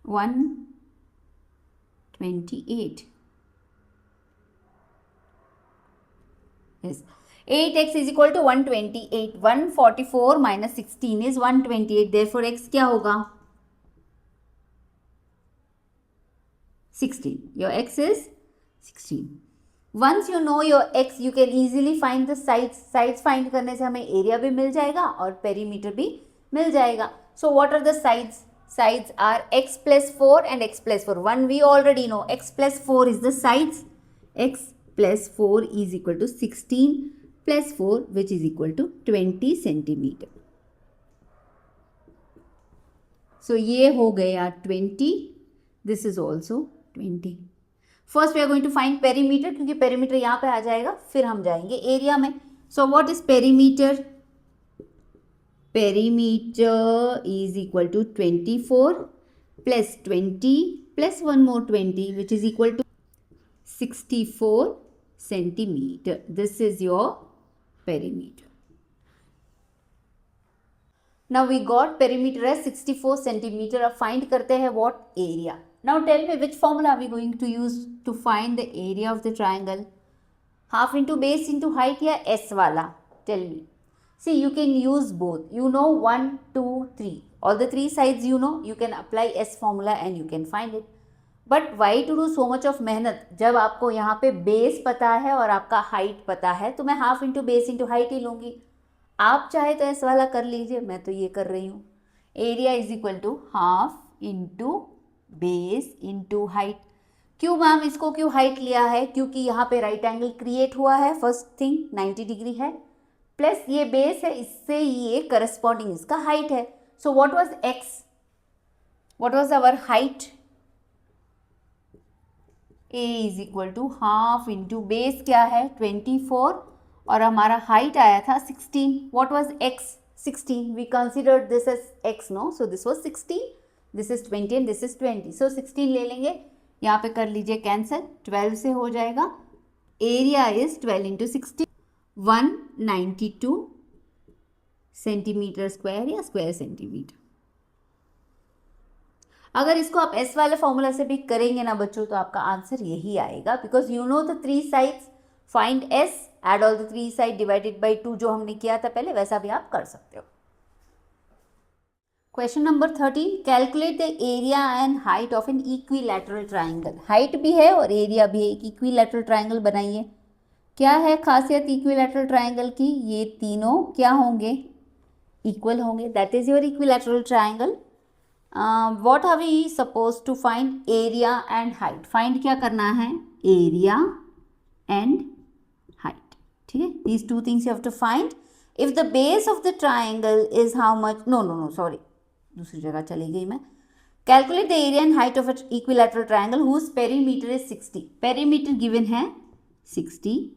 One 28. Yes. 8x is equal to 128. 144 minus 16 is 128. Therefore, x क्या होगा? 16. Your x is 16. Once you know your x, you can easily find the sides. Sides find करने से हमें area भी मिल जाएगा और perimeter भी मिल जाएगा. So, what are the sides? Sides are x plus 4 and x plus 4. One we already know. X plus 4 is the sides. X plus 4 is equal to 16 plus 4, which is equal to 20 centimeter. So ये हो गया 20. This is also 20. First we are going to find perimeter क्योंकि perimeter यहाँ पे आ जाएगा, फिर हम जाएंगे area में. So what is perimeter? Perimeter is equal to 24 plus 20 plus one more 20, which is equal to 64 centimeter. This is your perimeter. Now we got perimeter as 64 centimeter. अब find करते हैं what? Area. Now tell me which formula are we going to use to find the area of the triangle? Half into base into height या S वाला? Tell me. See, you can use both. You know 1, 2, 3. All the three sides you know. You can apply S formula and you can find it. But why to do so much of मेहनत? जब आपको यहाँ पे base पता है और आपका height पता है तो मैं half into base into height ही लूँगी. आप चाहे तो एस वाला कर लीजिए, मैं तो ये कर रही हूँ. Area is equal to half into base into height. क्यों मैम इसको क्यों हाइट लिया है? क्योंकि यहाँ पे राइट एंगल क्रिएट हुआ है. फर्स्ट थिंग 90 डिग्री है, प्लस ये बेस है, इससे ये करस्पॉन्डिंग इसका हाइट है. So what was x? What was our height? A is equal to half into base क्या है 24 और हमारा हाइट आया था 16. What was x? 16. We considered this as x, no? So this was 16, this is 20 and this is 20. So 16 ले लेंगे, यहाँ पे कर लीजिए कैंसिल, 12 से हो जाएगा. Area is 12 into 16, 192 centimetre square या स्क्वायर सेंटीमीटर. अगर इसको आप एस वाले फॉर्मूला से भी करेंगे ना बच्चों तो आपका आंसर यही आएगा, because you know the three sides. Find s add all the three side divided by 2 जो हमने किया था पहले, वैसा भी आप कर सकते हो। Question number 13, calculate the area and height of an equilateral triangle. Height भी है और एरिया भी है, एक इक्विलैटरल ट्राइंगल बनाइए। क्या है खासियत इक्विलैटरल ट्राइंगल की? ये तीनों क्या होंगे? इक्वल होंगे, that is your equilateral triangle. What are we suppose to find? Area and height. Find क्या करना है? एरिया एंड हाइट, ठीक है। These two things you have to find. If the base of the triangle is how much, no sorry, दूसरी जगह चली गई मैं। Calculate the area and height of an equilateral triangle whose perimeter is 60। Perimeter given है 60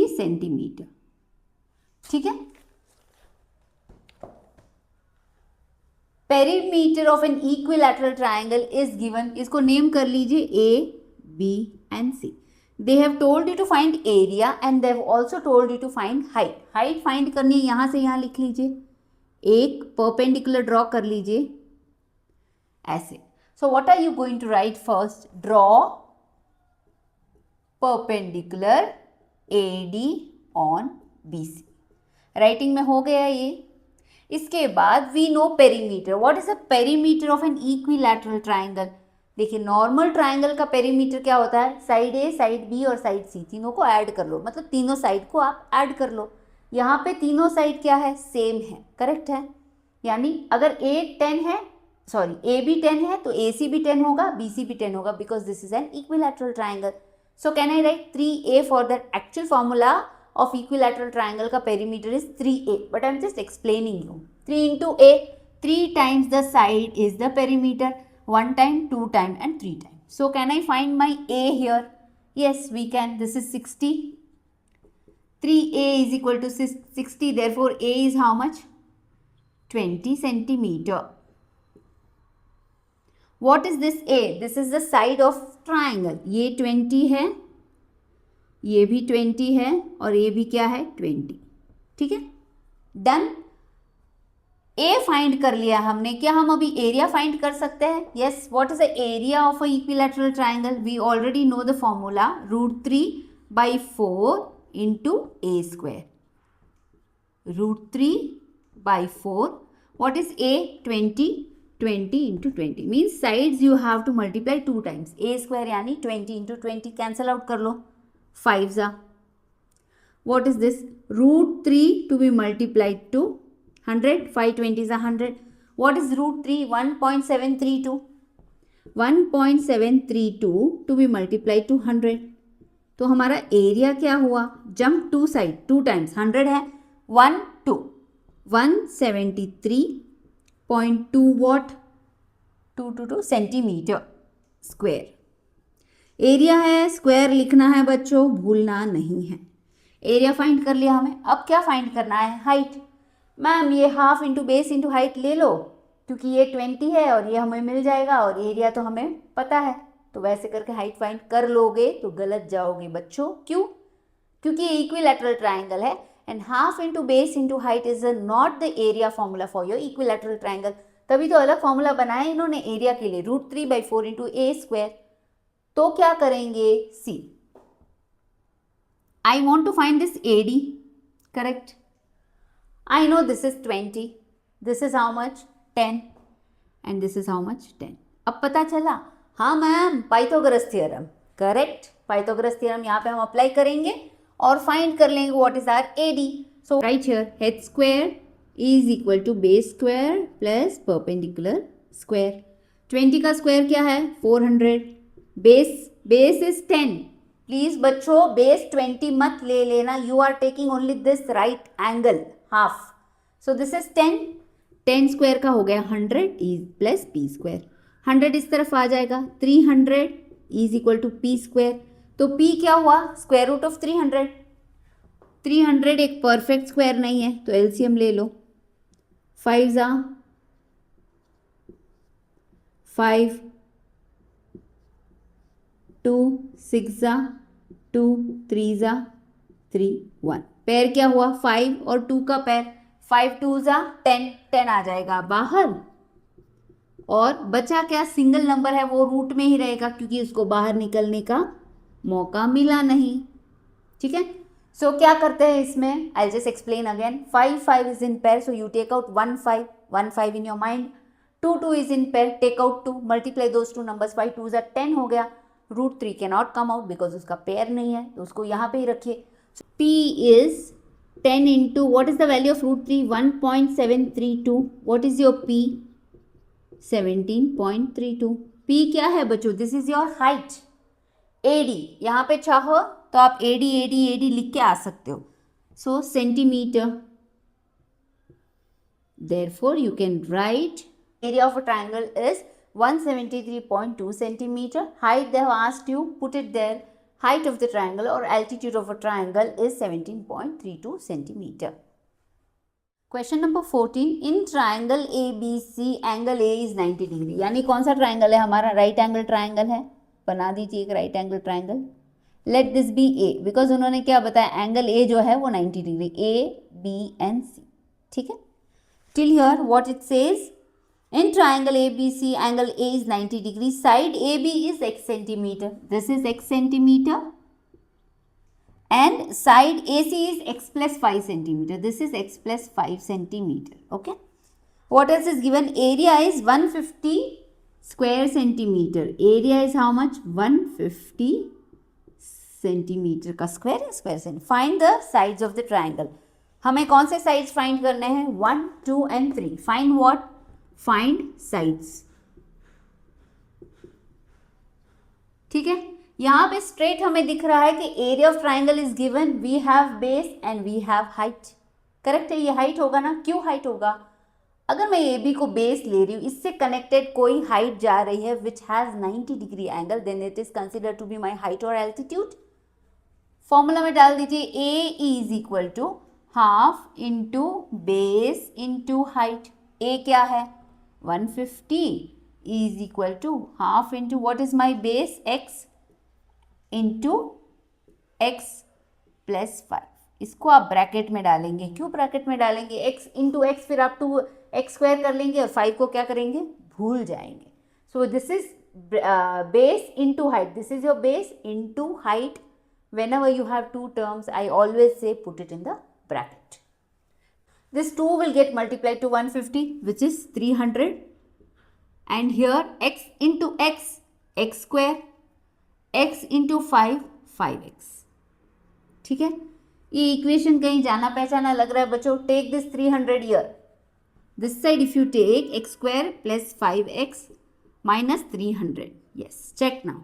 centimetre, ठीक है। Perimeter of an equilateral triangle is given, इसको name कर लीजिए A, B and C. They have told you to find area and they have also told you to find height. Height find करनी है, यहाँ से यहाँ लिख लीजिए, एक perpendicular draw कर लीजिए ऐसे. So what are you going to write first? Draw perpendicular AD on BC. Writing में हो गया ये. इसके बाद we know perimeter. What is the perimeter of an equilateral triangle? देखिए नॉर्मल ट्राइंगल का पेरीमीटर क्या होता है? साइड ए, साइड बी और साइड सी, तीनों को ऐड कर लो, मतलब तीनों साइड को आप ऐड कर लो. यहाँ पे तीनों साइड क्या है? सेम है, करेक्ट है. यानी अगर ए 10 है, सॉरी ए बी 10 है तो ए सी भी 10 होगा, बी सी भी 10 होगा, because this is an equilateral triangle. So can I write 3a for that? Actual formula of equilateral triangle का perimeter is 3a, but I am just explaining you. 3 into a, 3 times the side is the perimeter. 1 time, 2 time and 3 time. So can I find my A here? Yes, we can. This is 60. 3A is equal to 60. Therefore, A is how much? 20 centimeter. What is this A? This is the side of triangle. ये 20 है, ये भी 20 है और ये भी क्या है? 20. ठीक है? Done. ए फाइंड कर लिया हमने. क्या हम अभी एरिया फाइंड कर सकते हैं? Yes. What is the area of a equilateral triangle? We already know the formula, √3/4 into a square. √3/4. What is a? 20. 20 into 20 means sides you have to multiply 2 times. A square यानी 20 into 20, cancel out कर लो. 5 जा. What is this? √3 to be multiplied to 100. 5 20s are 100. What is √3? 1.732. 1.732 to be multiplied to 100. तो हमारा area क्या हुआ? Jump to side, 2 times 100 है, 1 2 173.2 what, 222 centimetre square. Area है, स्क्वायर लिखना है बच्चों, भूलना नहीं है. एरिया फाइंड कर लिया हमें. अब क्या फाइंड करना है? हाइट. मैम ये half into base into height ले लो, क्योंकि ये 20 है और ये हमें मिल जाएगा और एरिया तो हमें पता है, तो वैसे करके हाइट फाइंड कर लोगे तो गलत जाओगे बच्चों. क्यों? क्योंकि ये इक्विलैटरल ट्राइंगल है and half into base into height is not the area formula for your equilateral triangle. तभी तो अलग फॉर्मूला बनाया इन्होंने एरिया के लिए, √3/4 इंटू ए स्क्वायर. तो क्या करेंगे? See, I want to find this AD, correct. I know this is 20, this is how much? 10 and this is how much? 10. अब पता चला? हाँ ma'am, Pythagoras theorem, correct. Pythagoras theorem यहाँ पे हम अप्लाई करेंगे और फाइंड कर लेंगे what is our AD. So right here h square is equal to base square plus perpendicular square. 20 का स्क्वायर क्या है? 400. Base is 10. प्लीज बच्चों बेस 20 मत ले लेना, you are taking only this right angle half. So this is 10. 10 square का हो गया 100 इज प्लस पी स्क्वायर. 100 इस तरफ आ जाएगा, 300 is equal to P square. तो पी क्या हुआ? Square root of 300. 300 एक परफेक्ट स्क्वायर नहीं है तो एलसीएम ले लो. 5 जा 5, 2 6 जा 2, 3 जा 3, 1. पेयर क्या हुआ? 5 और 2 का पेयर. 5 2 जा 10, 10 आ जाएगा बाहर. और बचा क्या? सिंगल नंबर है, वो रूट में ही रहेगा क्योंकि उसको बाहर निकलने का मौका मिला नहीं। ठीक है, सो क्या करते हैं इसमें, I just explain again. 5 5 is in pair, so you take out 1 5 1 5 in your mind. 2 2 is in pair, take out 2, multiply those two numbers, 5 2 ज़ा 10 हो गया। Root 3 can not come out because उसका पेयर नहीं है, तो उसको यहाँ पे ही रखिए। P is 10 into, what is the value of root 3? 1.732. What is your P? 17.32. P क्या है बच्चों? This is your height. AD, यहाँ पे चाहो तो आप AD लिख के आ सकते हो. So centimeter. Therefore you can write area of a triangle is 173.2 centimeter. Height they have asked you, put it there. Height of the triangle or altitude of a triangle is 17.32 centimeter. Question number 14. In triangle ABC, angle A is 90 degree. यानी कौन सा triangle है हमारा? right angle triangle है. बना दीजिए एक right angle triangle. Let this be A, because उन्होंने क्या बताया, angle A जो है वो 90 degree. A, B and C. ठीक है? Till here what it says? In triangle ABC, angle A is 90 degrees. Side AB is x centimeter. This is x centimeter. And side AC is x plus 5 centimeter. This is x plus 5 centimeter. Okay. What else is given? Area is 150 square centimeter. Area is how much? 150 centimeter का square है, square centimeter. Find the sides of the triangle. हमें कौन से sides find करने हैं? 1, 2 and 3. Find what? Find sides. ठीक है, यहाँ पे स्ट्रेट हमें दिख रहा है कि area of triangle is given, we have base and we have height. Correct है, ये हाइट होगा ना. क्यों हाइट होगा? अगर मैं ए बी को बेस ले रही हूँ, इससे कनेक्टेड कोई हाइट जा रही है which has 90 degree angle, then it is consider to be my height और एल्टीट्यूड. फॉर्मूला में डाल दीजिए, A is equal to half into base into height. A क्या है? 150 is equal to half into what is my base? X into x plus 5. इसको आप bracket में डालेंगे. क्यों ब्रैकेट में डालेंगे? x into x, फिर आप 2x स्क्वायर कर लेंगे और 5 को क्या करेंगे? भूल जाएंगे. So this is base into height. This is your base into height. Whenever you have two terms, I always say put it in the bracket. This 2 will get multiplied to 150, which is 300. And here x into x, x square, x into 5, 5x. ठीक है, ये equation कहीं जाना पहचाना लग रहा है बच्चों. Take this 300 here. This side if you take x square plus 5x minus 300. Yes, check now.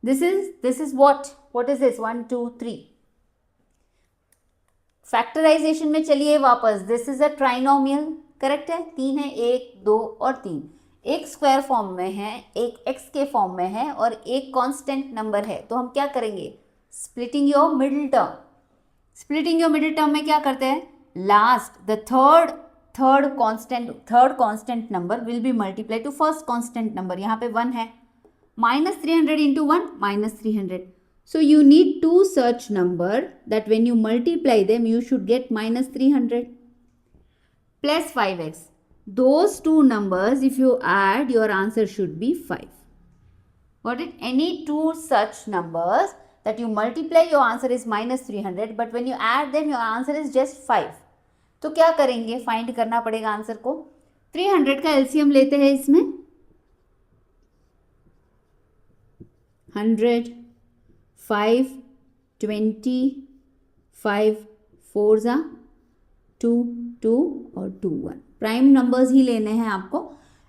This is what? What is this? 1, 2, 3. Factorisation में चलिए वापस. This is a trinomial. Correct है, 3 है, 1, 2 और 3. एक स्क्वायर फॉर्म में है, एक एक्स के फॉर्म में है और एक कांस्टेंट नंबर है. तो हम क्या करेंगे? Splitting your middle term. Splitting your middle term में क्या करते हैं? Last the third constant number will be multiply two first constant number. यहाँ पे 1 है. Minus 300 into 1 minus 300. So you need two such number that when you multiply them you should get minus 300 plus 5x. Those two numbers if you add your answer should be 5. Got it? Any two such numbers that you multiply your answer is minus 300 but when you add them your answer is just 5. तो क्या करेंगे? Find करना पड़ेगा answer को. 300 का LCM लेते हैं इसमें. 100 5 20 5 4 जा 2 2 और 2 1. प्राइम नंबर्स ही लेने हैं आपको.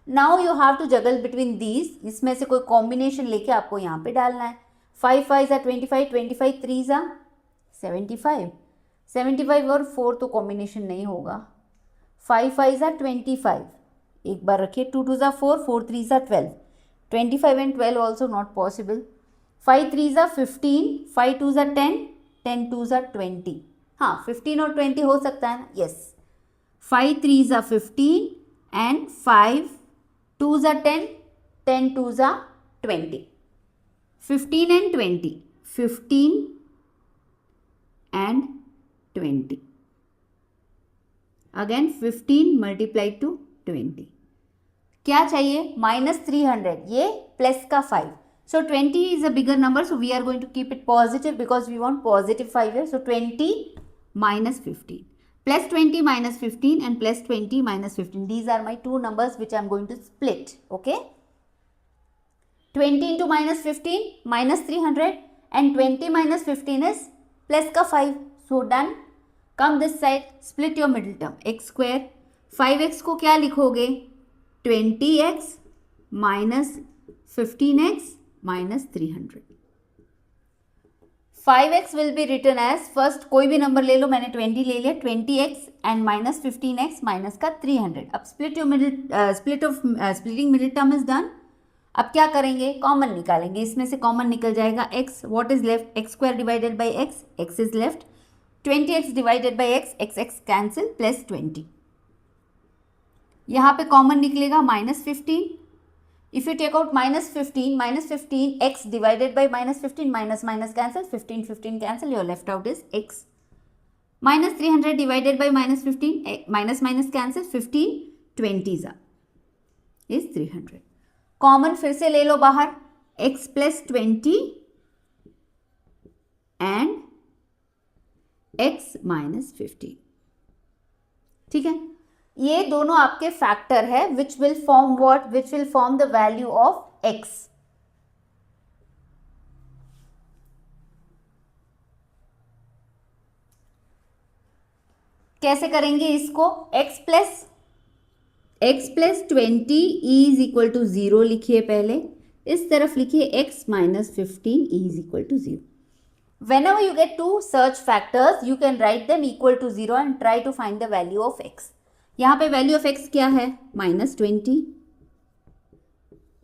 Now you have to juggle between these. इसमें से कोई कॉम्बिनेशन लेके आपको यहाँ पे डालना है. 5 5 जा 25 25 3 जा 75 75 और 4 तो कॉम्बिनेशन नहीं होगा. 5 5 जा 25. एक बार रखिए. 2 2 जा 4 4 3 जा 12. 25 एंड 12 ऑल्सो नॉट पॉसिबल. 5 3 जा 15 5 2 जा 10 10 2 जा 20. हाँ, 15 और 20 हो सकता है ना. यस. 5 3 जा 15 एंड 5 2 जा 10 10 2 जा 20. 15 and 20 15 and 20. Again 15 multiply two 20. क्या चाहिए? माइनस 300. ये प्लस का 5. So 20 is a bigger number, so we are going to keep it positive because we want positive 5 here. So 20 minus 15. Plus 20 minus 15 and plus 20 minus 15. These are my two numbers which I am going to split. Okay. 20 into minus 15 minus 300 and 20 minus 15 is plus का 5. So done. Come this side, split your middle term. X square. 5x को क्या लिखोगे? 20x minus 15x minus 300. 5x will be written as, first कोई भी number ले लो, मैंने 20 ले लिया, 20x and minus 15x minus का 300. अब splitting middle term is done. अब क्या करेंगे? कॉमन निकालेंगे. इसमें से कॉमन निकल जाएगा x. What is left? x square divided by x. x is left. 20x divided by x. x cancel plus 20. यहाँ पे कॉमन निकलेगा minus 15. If you take out minus 15 x divided by minus 15, minus cancel, 15 cancel, your left out is x. Minus 300 divided by minus 15, minus cancel, 15 20s is 300. Common फिर से ले लो बाहर, x plus 20 and x minus 15. ठीक है, ये दोनों आपके factor है which will form what, which will form the value of x. कैसे करेंगे इसको? x plus 20 is equal to 0 लिखिए पहले, इस तरफ लिखिए x minus 15 is equal to 0. Whenever you get two such factors, you can write them equal to 0 and try to find the value of x. यहाँ पे वैल्यू ऑफ x क्या है? -20.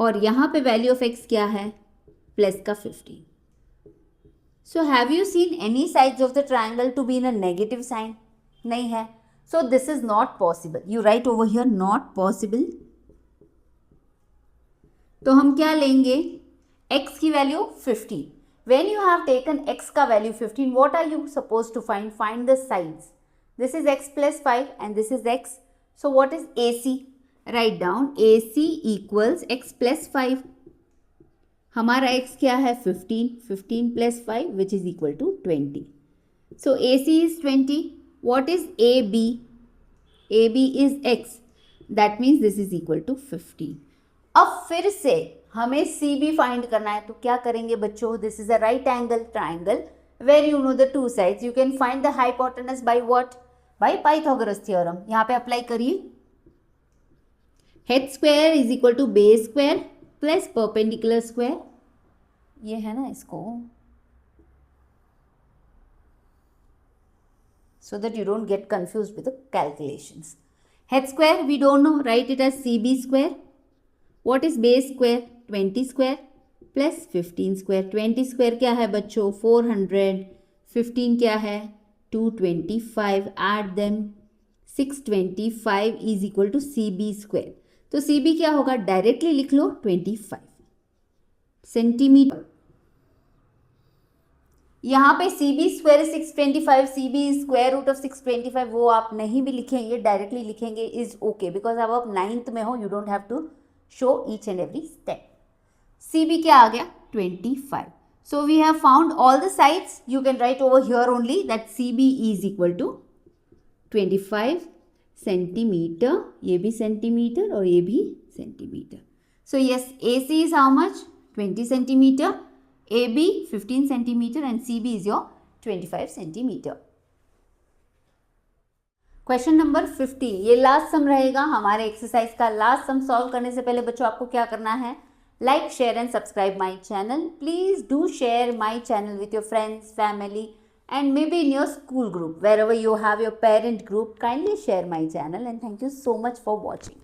और यहाँ पे वैल्यू ऑफ x क्या है? Plus का 15. So have you seen any sides of the triangle to be in a negative sign? नहीं है. So this is not possible. You write over here not possible. तो हम क्या लेंगे? x की value 15. When you have taken x का value 15, what are you supposed to find? Find the sides. This is x plus 5 and this is x. So what is AC? Write down AC equals x plus 5. हमारा x क्या है? 15 plus 5 which is equal to 20. So AC is 20. What is AB? AB is x. That means this is equal to 15. अब फिर से हमें CB find करना है, तो क्या करेंगे बच्चों? This is a right angle triangle where you know the two sides. You can find the hypotenuse by what? By Pythagoras theorem. यहाँ पे अप्लाई करिए. Head square is equal to base square plus perpendicular square. ये है ना, इसको so that you don't get confused with the calculations. Head square we don't know, write it as CB square. What is base square? 20 square plus 15 square. 20 square क्या है बच्चों? 400. 15 क्या है? 225. Add them. 625 is equal to CB square. तो CB क्या होगा? Directly लिख लो 25 centimetre. यहाँ पे CB square 625, CB square root of 625, वो आप नहीं भी लिखेंगे, डायरेक्टली लिखेंगे इज ओके, बिकॉज अब आप 9th में हो, you don't have to show each and every step. CB क्या आ गया? 25. So we have found all the sides. You can write over here only that CB is equal to 25 centimetre. ये भी centimetre और ये भी centimetre. So yes, AC is how much? 20 centimeter. AB 15 centimeter and CB is your 25 centimeter. Question number 15, ये last सम रहेगा हमारे exercise का. Last sum solve करने से पहले बच्चों आपको क्या करना है? Like, share and subscribe my channel. Please do share my channel with your friends, family and maybe in your school group, wherever you have your parent group. Kindly share my channel and thank you so much for watching.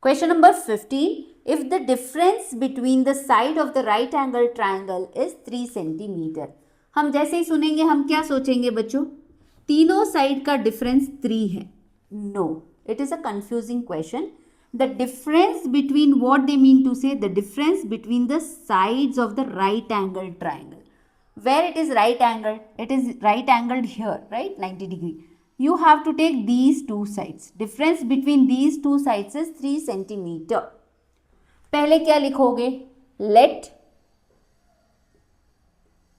Question number 15. If the difference between the side of the right angle triangle is 3 centimeter. हम जैसे ही सुनेंगे हम क्या सोचेंगे बच्चों? तीनों side का difference 3 है. No, it is a confusing question. The difference between, what they mean to say, the difference between the sides of the right angle triangle. Where it is right angled, it is right angled here, right? 90 degree. You have to take these two sides. Difference between these two sides is 3 centimeter. पहले क्या लिखोगे? Let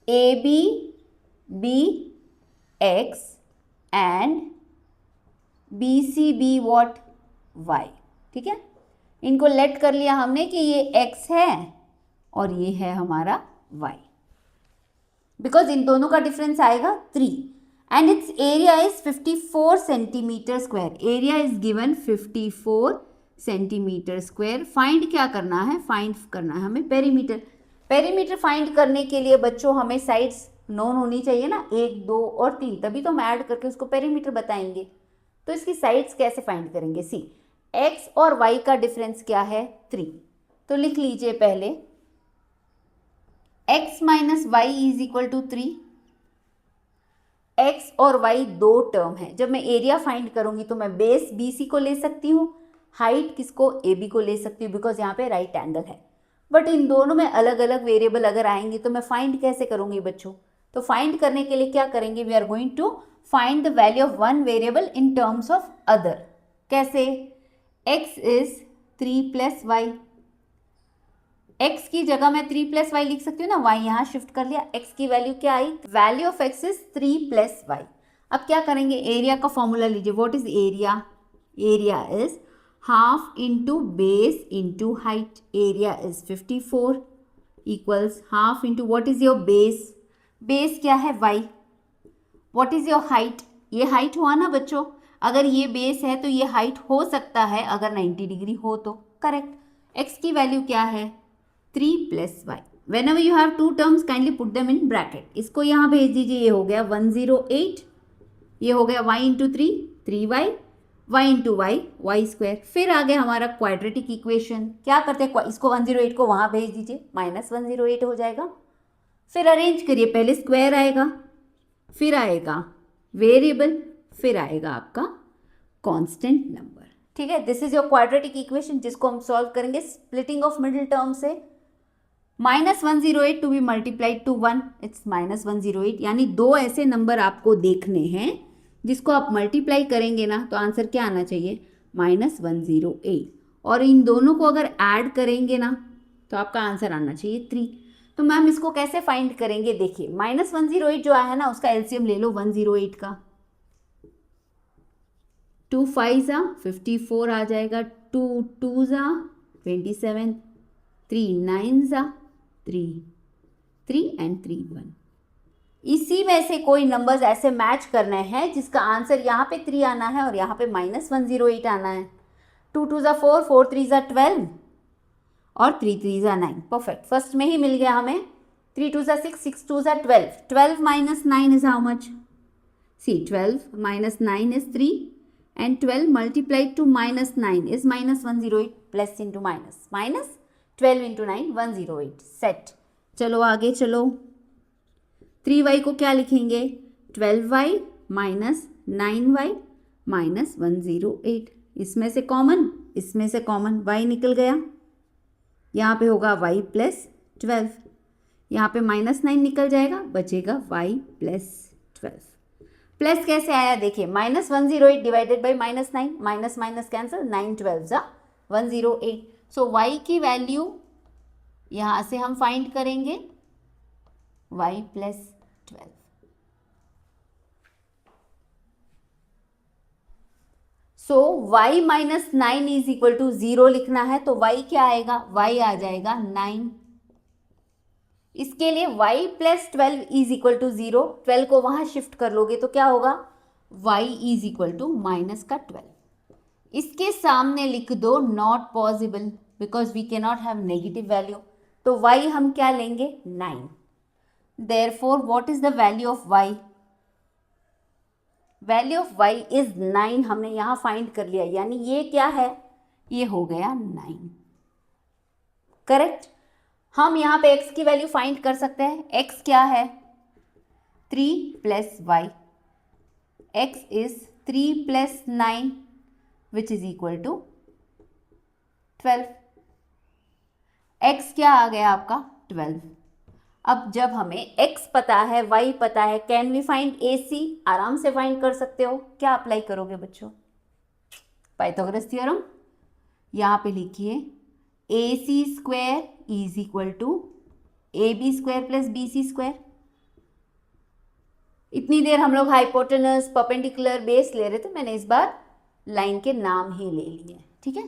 A B be x and B C be what y. ठीक है, इनको late कर लिया हमने कि ये x है और ये है हमारा y, बिकॉज इन दोनों का डिफरेंस आएगा 3 and it's area is 54 centimetre square. Area is given 54 centimetre square. Find क्या करना है, फाइंड करना है हमें पेरीमीटर। पेरीमीटर फाइंड करने के लिए बच्चों हमें साइड्स नोन होनी चाहिए ना, 1 2 और 3, तभी तो हम ऐड करके उसको पेरीमीटर बताएंगे। तो इसकी साइड्स कैसे फाइंड करेंगे, सी x और y का डिफरेंस क्या है 3, तो लिख लीजिए पहले x minus y is equal to 3। x और y दो टर्म है, जब मैं एरिया फाइंड करूंगी तो मैं बेस BC को ले सकती हूँ, हाइट किसको AB को ले सकती हूँ, बिकॉज यहाँ पे राइट एंगल है। बट इन दोनों में अलग अलग वेरिएबल अगर आएंगे तो मैं फाइंड कैसे करूंगी बच्चों, तो फाइंड करने के लिए क्या करेंगे, we are going to find the value of one variable in terms of other. कैसे, x is 3 plus y, x की जगह मैं 3 प्लस वाई लिख सकती हूँ ना, y यहाँ शिफ्ट कर लिया, x की वैल्यू क्या आई, value of x is 3 plus Y. अब क्या करेंगे, एरिया का फॉर्मूला लीजिए, what is area, area is half into base into height. Area is 54 equals half into what is your base, base क्या है y, what is your height, ये height हुआ ना बच्चों, अगर ये बेस है तो ये हाइट हो सकता है अगर 90 डिग्री हो तो, करेक्ट। x की वैल्यू क्या है 3 plus y. Whenever you have two terms kindly put them in bracket. इसको यहाँ भेज दीजिए, ये हो गया 108, ये हो गया y into 3 3y, y into y y square. फिर आ गया हमारा क्वाड्रेटिक इक्वेशन, क्या करते हैं, इसको 108 को वहाँ भेज दीजिए, माइनस 108 हो जाएगा। फिर अरेंज करिए, पहले स्क्वायर आएगा, फिर आएगा वेरिएबल, फिर आएगा आपका कांस्टेंट नंबर। ठीक है, this is your quadratic equation जिसको हम सॉल्व करेंगे स्प्लिटिंग ऑफ मिडिल टर्म से। Minus 108 to be multiplied to 1, it's minus 108। यानी दो ऐसे नंबर आपको देखने हैं जिसको आप मल्टीप्लाई करेंगे ना तो आंसर क्या आना चाहिए, माइनस 108, और इन दोनों को अगर ऐड करेंगे ना तो आपका आंसर आना चाहिए 3। तो मैम इसको कैसे फाइंड करेंगे, देखिए माइनस 108 जो आया ना उसका एलसीएम ले लो 108 का, 2 5 ज़ा 54 आ जाएगा, 2 2 ज़ा 27, 3 9 ज़ा 3 एंड 3 1। इसी में से कोई नंबर्स ऐसे मैच करने हैं जिसका आंसर यहाँ पे 3 आना है और यहाँ पे माइनस 108 आना है। 2 2 ज़ा 4, 4 3 ज़ा 12 और 3 3 ज़ा 9, परफेक्ट, फर्स्ट में ही मिल गया हमें। 3 2 ज़ा 6, 6 2 ज़ा 12, 12 minus 9 is how much, see 12 minus 9 is 3 and 12 multiplied to minus 9 is minus 108 plus into minus 12 into 9 108 set। चलो आगे चलो, 3y को क्या लिखेंगे, 12y माइनस 9y माइनस 108, इसमें से कॉमन, इसमें से कॉमन y निकल गया, यहाँ पे होगा y प्लस 12, यहाँ पे माइनस 9 निकल जाएगा, बचेगा y प्लस 12। प्लस कैसे आया देखिए, minus 108 divided by minus 9, minus minus cancel, 9 12 ज़ा 108। सो y की वैल्यू यहाँ से हम फाइंड करेंगे y plus 12। So y minus 9 is equal to 0 लिखना है, तो y क्या आएगा, y आ जाएगा 9। इसके लिए y plus 12 is equal to 0, 12 को वहां शिफ्ट कर लोगे तो क्या होगा, y is equal to minus का 12। इसके सामने लिख दो not possible because we can not have negative value, तो y हम क्या लेंगे 9। Therefore what is the value of y, value of y is 9, हमने यहाँ फाइंड कर लिया, यानी ये क्या है, ये हो गया 9, करेक्ट। हम यहाँ पे x की वैल्यू फाइंड कर सकते हैं, x क्या है 3 plus y, x is 3 plus 9 which is equal to 12, x क्या आ गया आपका 12। अब जब हमें x पता है y पता है, कैन वी फाइंड AC, आराम से फाइंड कर सकते हो। क्या अप्लाई करोगे बच्चों, पाइथागोरस थ्योरम, यहाँ पे लिखिए AC square is equal to AB square plus BC square. इतनी देर हम लोग हाइपोटेनस, परपेंडिकुलर, बेस ले रहे थे, मैंने इस बार लाइन के नाम ही ले लिए, ठीक है।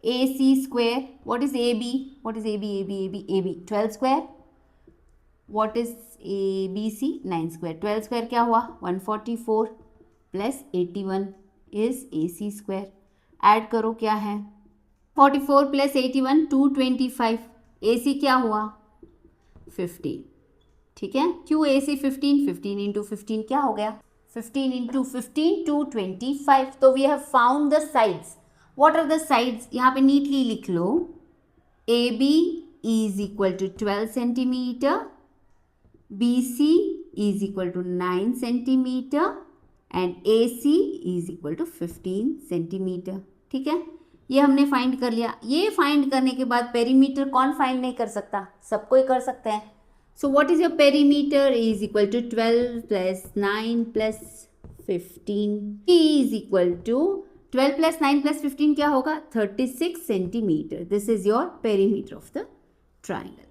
A C square, what is A B, what is A B, A B, A B, A B 12 square, what is A B C 9 square, 12 square क्या हुआ 144 plus 81 is A C square, add करो क्या है 44 plus 81 225, ए सी क्या हुआ 15, ठीक है। क्यों ए सी 15, 15 इंटू 15 क्या हो गया 15 इंटू 15 225, तो we have found the sides, what are the sides, यहाँ पे नीटली लिख लो, A B is equal to 12 centimetre, B C is equal to 9 centimetre and A C is equal to 15 centimetre, ठीक है। ये हमने फाइंड कर लिया। ये फाइंड करने के बाद पेरीमीटर कौन फाइंड नहीं कर सकता, सबको ही कर सकते हैं। So what is your perimeter is equal to 12 plus 9 plus 15 is equal to 12 plus 9 plus 15 क्या होगा 36 centimetre. This is your perimeter of the triangle.